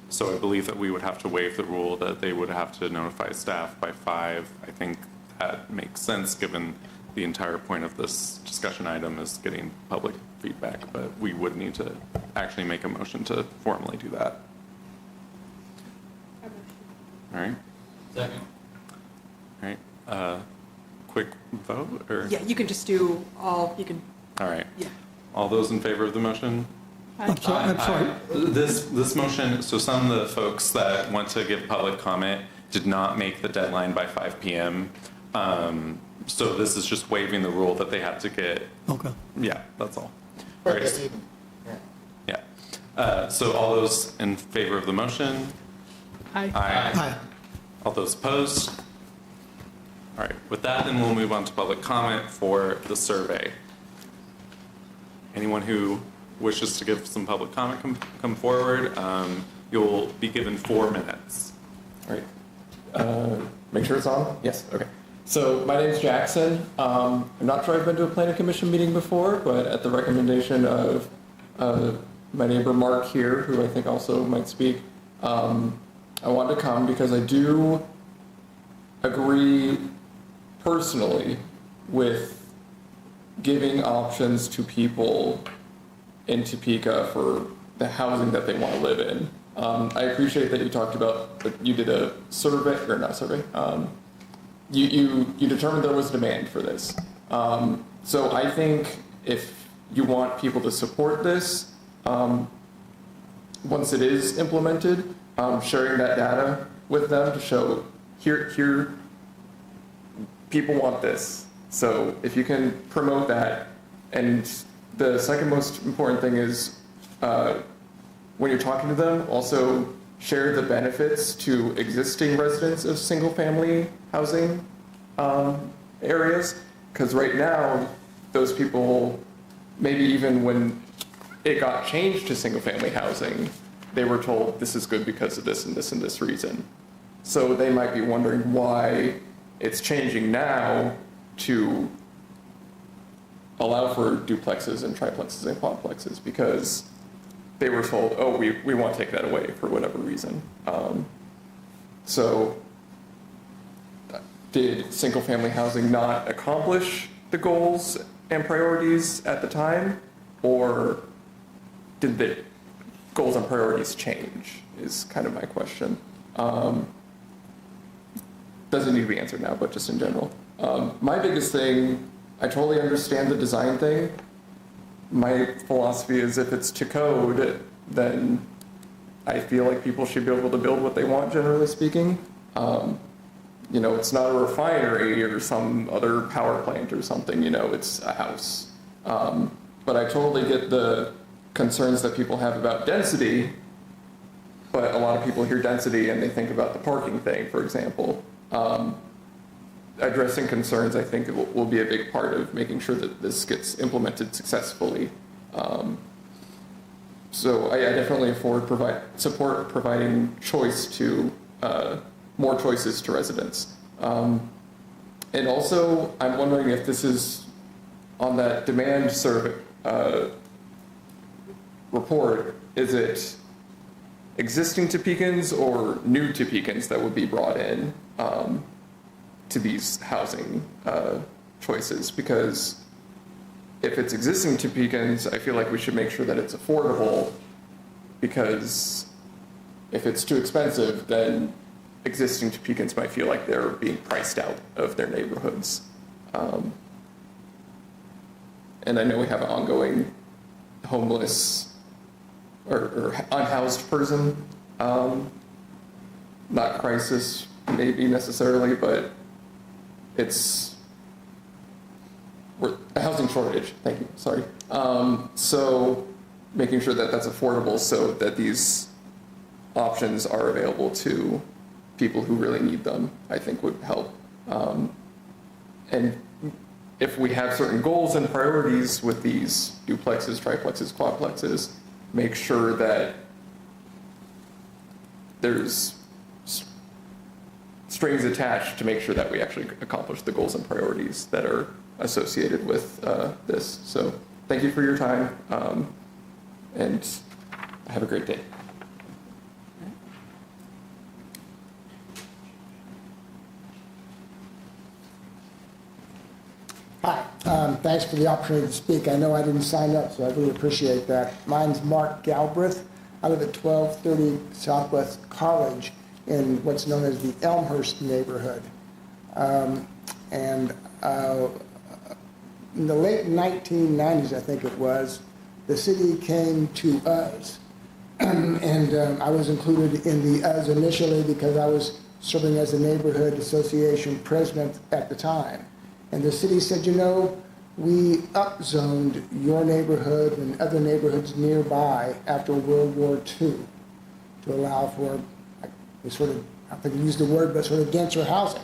so I believe that we would have to waive the rule that they would have to notify staff by 5. I think that makes sense given the entire point of this discussion item is getting public feedback, but we would need to actually make a motion to formally do that. All right. Second. All right. Quick vote or? Yeah, you can just do all, you can, All right. yeah. All those in favor of the motion? I'm sorry. This motion, so some of the folks that want to give public comment did not make the deadline by 5 p.m. So this is just waiving the rule that they had to get. Okay. Yeah, that's all. All right. Yeah. So all those in favor of the motion? Aye. Aye. All those opposed? All right, with that, then we'll move on to public comment for the survey. Anyone who wishes to give some public comment come forward. You'll be given 4 minutes. All right. Make sure it's on? Yes, okay. So my name's Jackson. I'm not sure I've been to a planning commission meeting before, but at the recommendation of my neighbor Mark here, who I think also might speak, I wanted to come because I do agree personally with giving options to people in Topeka for the housing that they want to live in. I appreciate that you talked about, you did a survey, or not survey, you determined there was demand for this. So I think if you want people to support this, once it is implemented, sharing that data with them to show, here, people want this. So if you can promote that, and the second most important thing is when you're talking to them, also share the benefits to existing residents of single-family housing areas. Because right now, those people, maybe even when it got changed to single-family housing, they were told this is good because of this and this and this reason. So they might be wondering why it's changing now to allow for duplexes and triplexes and quadplexes, because they were told, oh, we want to take that away for whatever reason. So did single-family housing not accomplish the goals and priorities at the time, or did the goals and priorities change, is kind of my question. Doesn't need to be answered now, but just in general. My biggest thing, I totally understand the design thing. My philosophy is if it's to code, then I feel like people should be able to build what they want, generally speaking. You know, it's not a refinery or some other power plant or something, you know, it's a house. But I totally get the concerns that people have about density, but a lot of people hear density and they think about the parking thing, for example. Addressing concerns, I think, will be a big part of making sure that this gets implemented successfully. So I definitely support providing choice to, more choices to residents. And also, I'm wondering if this is on that demand survey report, is it existing Topekans or new Topekans that would be brought in to these housing choices? Because if it's existing Topekans, I feel like we should make sure that it's affordable, because if it's too expensive, then existing Topekans might feel like they're being priced out of their neighborhoods. And I know we have an ongoing homeless or unhoused person, not crisis maybe necessarily, but it's a housing shortage. Thank you. Sorry. So making sure that that's affordable so that these options are available to people who really need them, I think would help. And if we have certain goals and priorities with these duplexes, triplexes, quadplexes, make sure that there's strings attached to make sure that we actually accomplish the goals and priorities that are associated with this. So thank you for your time, and have a great day. Hi, thanks for the opportunity to speak. I know I didn't sign up, so I really appreciate that. Mine's Mark Galbraith. I live at 1230 Southwest College in what's known as the Elmhurst neighborhood. In the late 1990s, I think it was, the city came to us, and I was included in the us initially because I was serving as a neighborhood association president at the time. And the city said, you know, we upzoned your neighborhood and other neighborhoods nearby after World War II to allow for, sort of, I think you used the word, but sort of denser housing.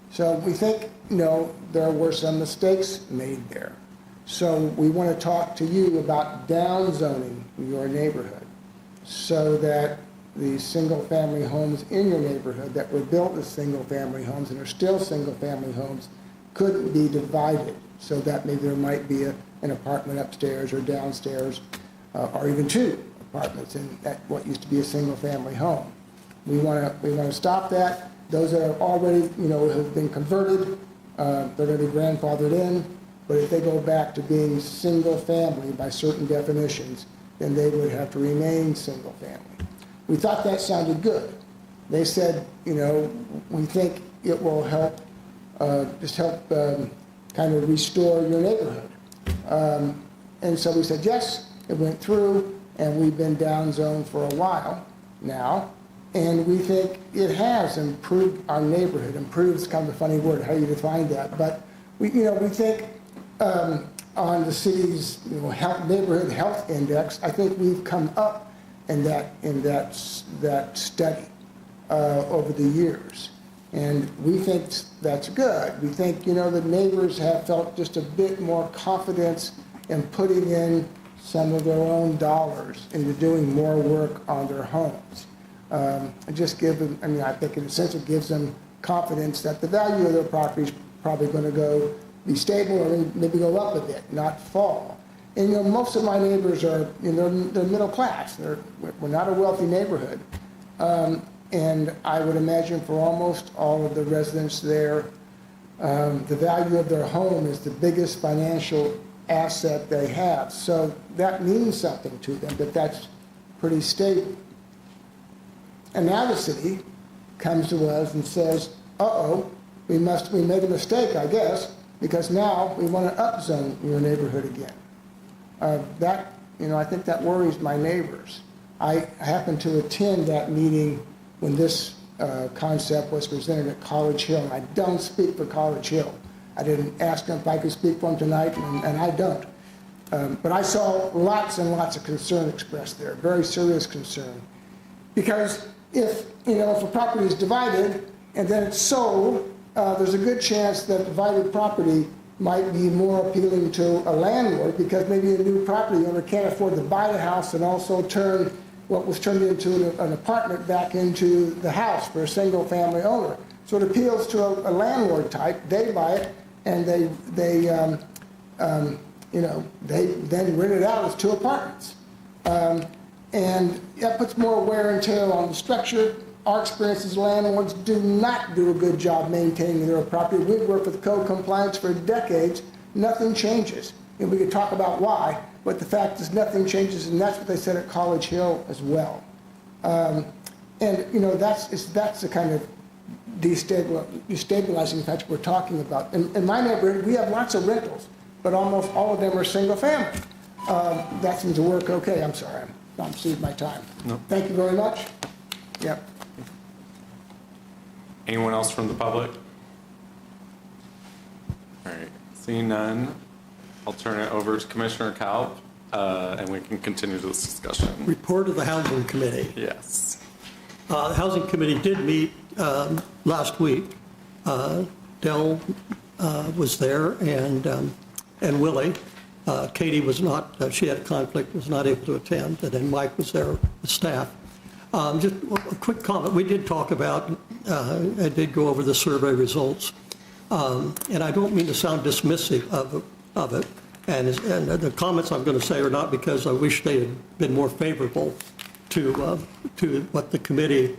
So we think, you know, there were some mistakes made there. So we want to talk to you about downzoning your neighborhood so that the single-family homes in your neighborhood that were built as single-family homes and are still single-family homes couldn't be divided, so that maybe there might be an apartment upstairs or downstairs, or even two apartments in that what used to be a single-family home. We want to stop that. Those that are already, you know, have been converted, they're going to be grandfathered in. But if they go back to being single-family by certain definitions, then they would have to remain single-family. We thought that sounded good. They said, you know, we think it will help. Just help kind of restore your neighborhood. And so we said yes, it went through, and we've been downzoned for a while now, and we think it has improved our neighborhood. Improved is kind of a funny word, how you define that, but we think on the city's neighborhood health index, I think we've come up in that study over the years. And we think that's good. We think, the neighbors have felt just a bit more confidence in putting in some of their own dollars into doing more work on their homes. And just give them, I think in a sense it gives them confidence that the value of their property is probably going to be stable or maybe go up a bit, not fall. And, most of my neighbors are, they're middle class. We're not a wealthy neighborhood. And I would imagine for almost all of the residents there, the value of their home is the biggest financial asset they have. So that means something to them, that's pretty stable. And now the city comes to us and says, we made a mistake, I guess, because now we want to upzone your neighborhood again. I think that worries my neighbors. I happened to attend that meeting when this concept was presented at College Hill, and I don't speak for College Hill. I didn't ask them if I could speak for them tonight, and I don't. But I saw lots and lots of concern expressed there, very serious concern. Because if a property is divided and then it's sold, there's a good chance that divided property might be more appealing to a landlord, because maybe a new property owner can't afford to buy the house and also turn what was turned into an apartment back into the house for a single family owner. So it appeals to a landlord type. They buy it and they then rent it out as 2 apartments. And that puts more wear and tear on the structure. Our experience as landlords do not do a good job maintaining their property. We've worked with code compliance for decades. Nothing changes. And we could talk about why, but the fact is nothing changes, and that's what they said at College Hill as well. That's the kind of destabilizing effect we're talking about. In my neighborhood, we have lots of rentals, but almost all of them are single family. That seems to work okay. I'm sorry, I'm exceeding my time. No. Thank you very much. Yep. Anyone else from the public? All right, seeing none, I'll turn it over to Commissioner Kalb, and we can continue this discussion. Report of the Housing Committee. Yes. The Housing Committee did meet last week. Dell was there, and Willie. Katie was not, she had a conflict, was not able to attend, and then Mike was there with staff. Just a quick comment. We did talk about, I did go over the survey results, and I don't mean to sound dismissive of it. And the comments I'm going to say are not because I wish they had been more favorable to what the committee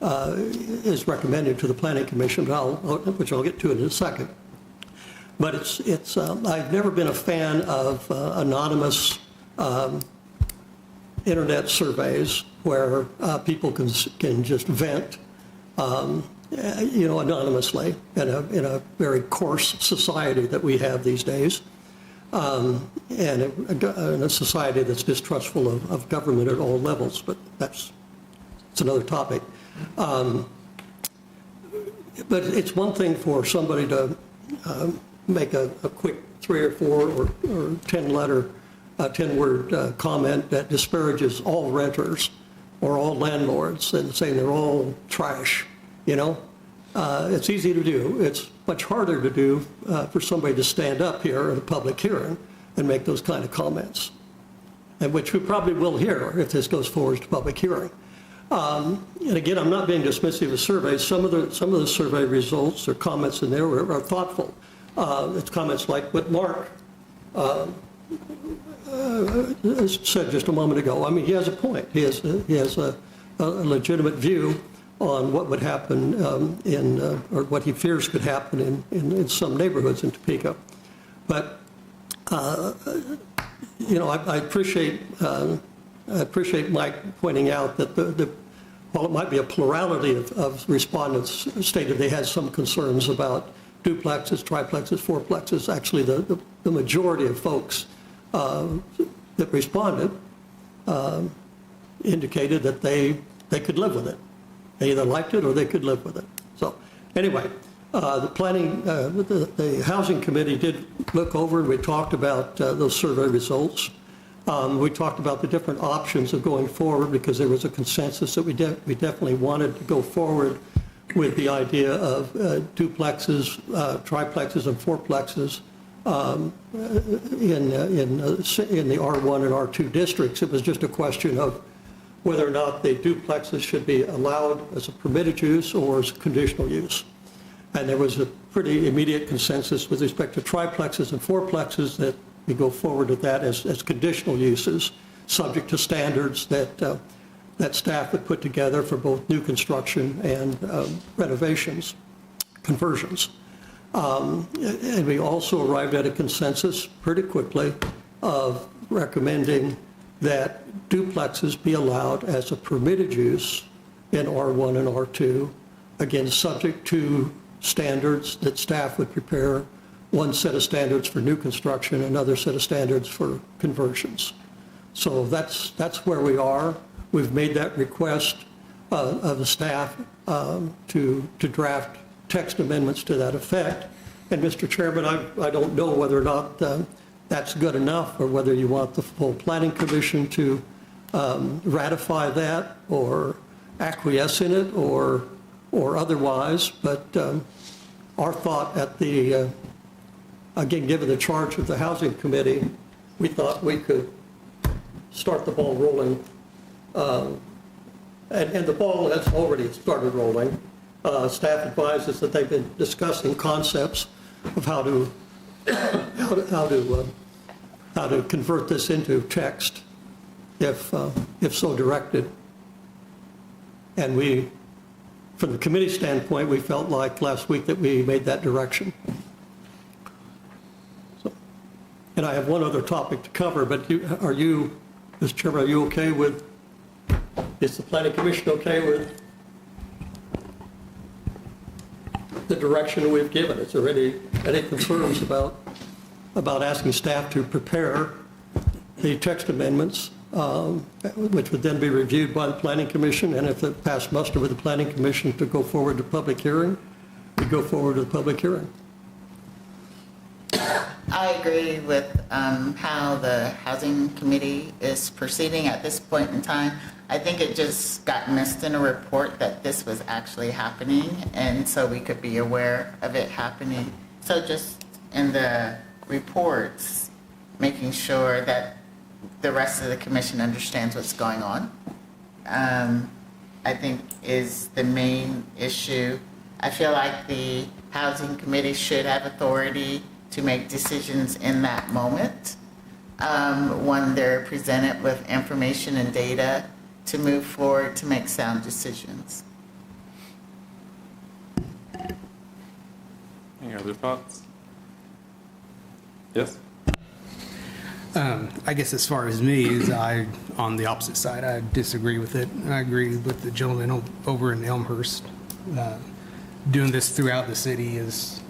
is recommending to the Planning Commission, which I'll get to in a second. But it's I've never been a fan of anonymous internet surveys where people can just vent, anonymously in a very coarse society that we have these days, and in a society that's distrustful of government at all levels. But it's another topic. But it's one thing for somebody to make a quick 3 or 4 or 10-word comment that disparages all renters or all landlords and saying they're all trash, It's easy to do. It's much harder to do for somebody to stand up here at a public hearing and make those kind of comments, and which we probably will hear if this goes forward to public hearing. And again, I'm not being dismissive of surveys. Some of the survey results or comments in there are thoughtful. It's comments like what Mark said just a moment ago. I mean, he has a point. He has a legitimate view on what would happen or what he fears could happen in some neighborhoods in Topeka. But I appreciate Mike pointing out that while it might be a plurality of respondents stated they had some concerns about duplexes, triplexes, fourplexes, actually the majority of folks that responded indicated that they could live with it. They either liked it or they could live with it. So anyway, the Housing Committee did look over, and we talked about those survey results. We talked about the different options of going forward, because there was a consensus that we definitely wanted to go forward with the idea of duplexes, triplexes, and fourplexes in the R1 and R2 districts. It was just a question of whether or not the duplexes should be allowed as a permitted use or as a conditional use. And there was a pretty immediate consensus with respect to triplexes and fourplexes that we go forward with that as conditional uses, subject to standards that staff would put together for both new construction and renovations, conversions. And we also arrived at a consensus pretty quickly of recommending that duplexes be allowed as a permitted use in R1 and R2, again, subject to standards that staff would prepare, one set of standards for new construction, another set of standards for conversions. So that's where we are. We've made that request of the staff to draft text amendments to that effect. And Mr. Chairman, I don't know whether or not that's good enough, or whether you want the full planning commission to ratify that or acquiesce in it or otherwise. But our thought at the, again, given the charge of the housing committee, we thought we could start the ball rolling. And the ball has already started rolling. Staff advises that they've been discussing concepts of how to convert this into text, if so directed. And we, from the committee standpoint, we felt like last week that we made that direction. So, and I have one other topic to cover, but are you, Mr. Chairman, are you okay with? Is the planning commission okay with the direction we've given? Is there any concerns about asking staff to prepare the text amendments, which would then be reviewed by the planning commission, and if it passed muster with the planning commission to go forward to public hearing, we go forward to the public hearing? I agree with how the housing committee is proceeding at this point in time. I think it just got missed in a report that this was actually happening, and so we could be aware of it happening. So just in the reports, making sure that the rest of the commission understands what's going on, I think is the main issue. I feel like the housing committee should have authority to make decisions in that moment when they're presented with information and data to move forward to make sound decisions. Any other thoughts? Yes? I guess as far as me, is on the opposite side, I disagree with it. I agree with the gentleman over in Elmhurst. Doing this throughout the city is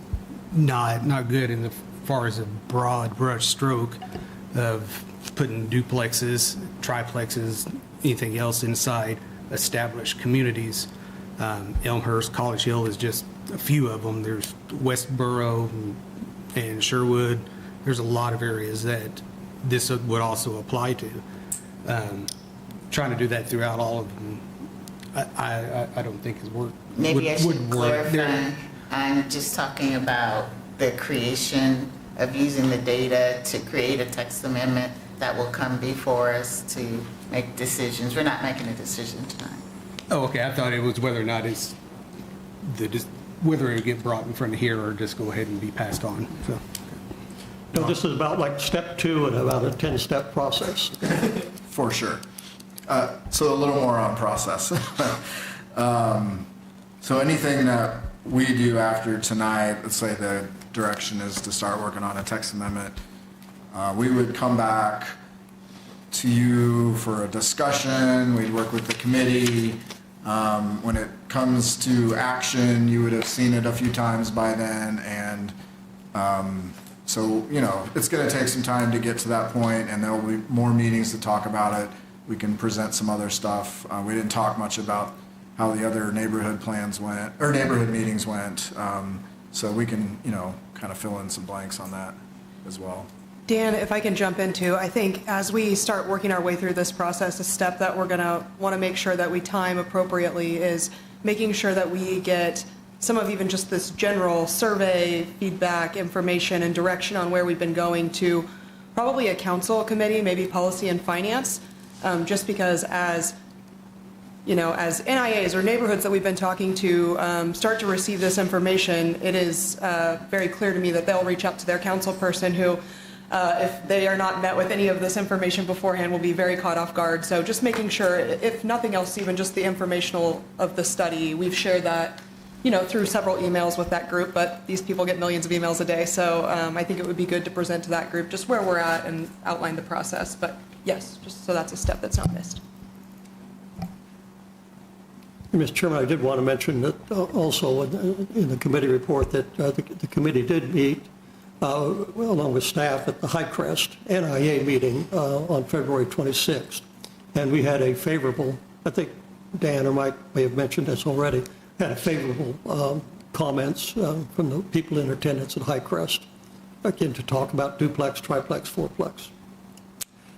not good in the far as a broad brush stroke of putting duplexes, triplexes, anything else inside established communities. Elmhurst, College Hill is just a few of them. There's Westboro and Sherwood. There's a lot of areas that this would also apply to. Trying to do that throughout all of them, I don't think is work. Maybe I should clarify. I'm just talking about the creation of using the data to create a text amendment that will come before us to make decisions. We're not making a decision tonight. Oh, okay. I thought it was whether or not whether it would get brought in front of here or just go ahead and be passed on. So. No, this is about like step 2 and about a 10-step process. For sure. So a little more on process. So anything that we do after tonight, let's say the direction is to start working on a text amendment, we would come back to you for a discussion. We'd work with the committee. When it comes to action, you would have seen it a few times by then, and so, you know, it's going to take some time to get to that point, and there will be more meetings to talk about it. We can present some other stuff. We didn't talk much about how the other neighborhood plans went, or neighborhood meetings went, so we can, you know, kind of fill in some blanks on that as well. Dan, if I can jump into, I think as we start working our way through this process, a step that we're going to want to make sure that we time appropriately is making sure that we get some of even just this general survey, feedback, information, and direction on where we've been going to probably a council committee, maybe policy and finance, just because as, you know, as NIAs or neighborhoods that we've been talking to start to receive this information, it is very clear to me that they'll reach out to their council person who, if they are not met with any of this information beforehand, will be very caught off guard. So just making sure, if nothing else, even just the informational of the study, we've shared that, you know, through several emails with that group, but these people get millions of emails a day. So I think it would be good to present to that group just where we're at and outline the process. But yes, just so that's a step that's not missed. Mr. Chairman, I did want to mention that also in the committee report that the committee did meet along with staff at the High Crest NIA meeting on February 26th. And we had a favorable, I think Dan or Mike may have mentioned this already, had a favorable comments from the people in attendance at High Crest again, to talk about duplex, triplex, fourplex.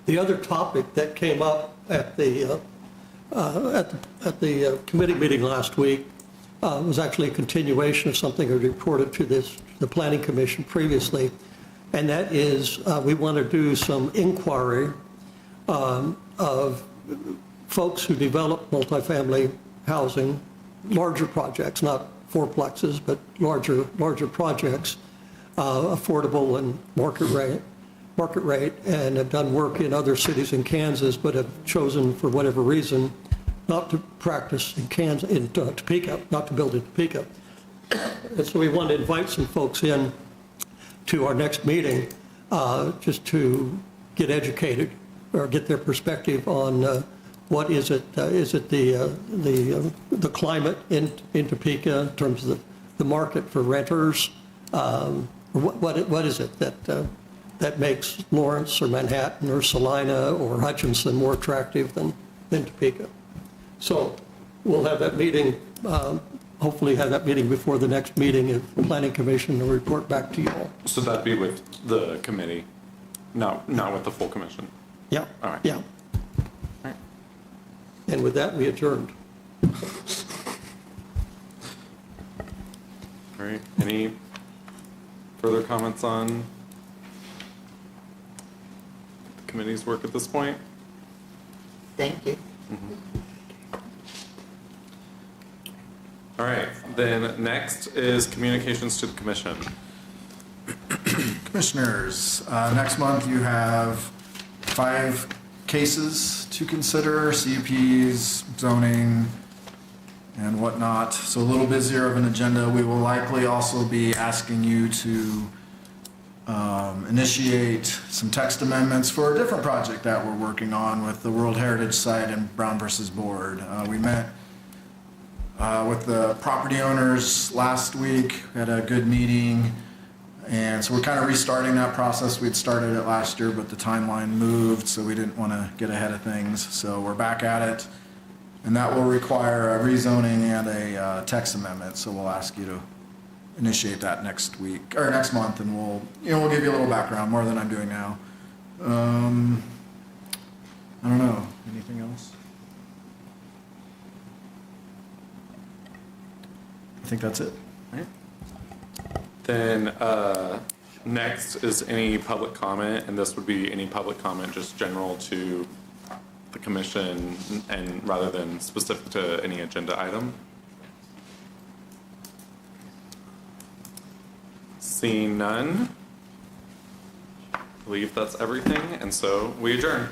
The other topic that came up at the committee meeting last week was actually a continuation of something I reported to the Planning Commission previously, and that is we want to do some inquiry of folks who develop multifamily housing, larger projects, not fourplexes, but larger projects, affordable and market rate, and have done work in other cities in Kansas, but have chosen for whatever reason not to practice in Kansas, in Topeka, not to build in Topeka. And so we want to invite some folks in to our next meeting just to get educated or get their perspective on what is it the climate in Topeka in terms of the market for renters. What is it that makes Lawrence or Manhattan or Salina or Hutchinson more attractive than Topeka? So we'll have that meeting, hopefully have that meeting before the next meeting of the Planning Commission and report back to you all. So that'd be with the committee, not with the full commission? Yeah. All right. Yeah. All right. And with that, we adjourned. All right. Any further comments on the committee's work at this point? Thank you. All right, then next is communications to the commission. Commissioners, next month you have 5 cases to consider, CUPs, zoning, and whatnot. So a little busier of an agenda. We will likely also be asking you to initiate some text amendments for a different project that we're working on with the World Heritage Site and Brown versus Board. We met with the property owners last week, had a good meeting, and so we're kind of restarting that process. We'd started it last year, but the timeline moved, so we didn't want to get ahead of things. So we're back at it, and that will require a rezoning and a text amendment. So we'll ask you to initiate that next week or next month, and we'll give you a little background, more than I'm doing now. I don't know. Anything else? I think that's it. All right. Then next is any public comment, and this would be any public comment just general to the commission and rather than specific to any agenda item. Seeing none, I believe that's everything, and so we adjourn.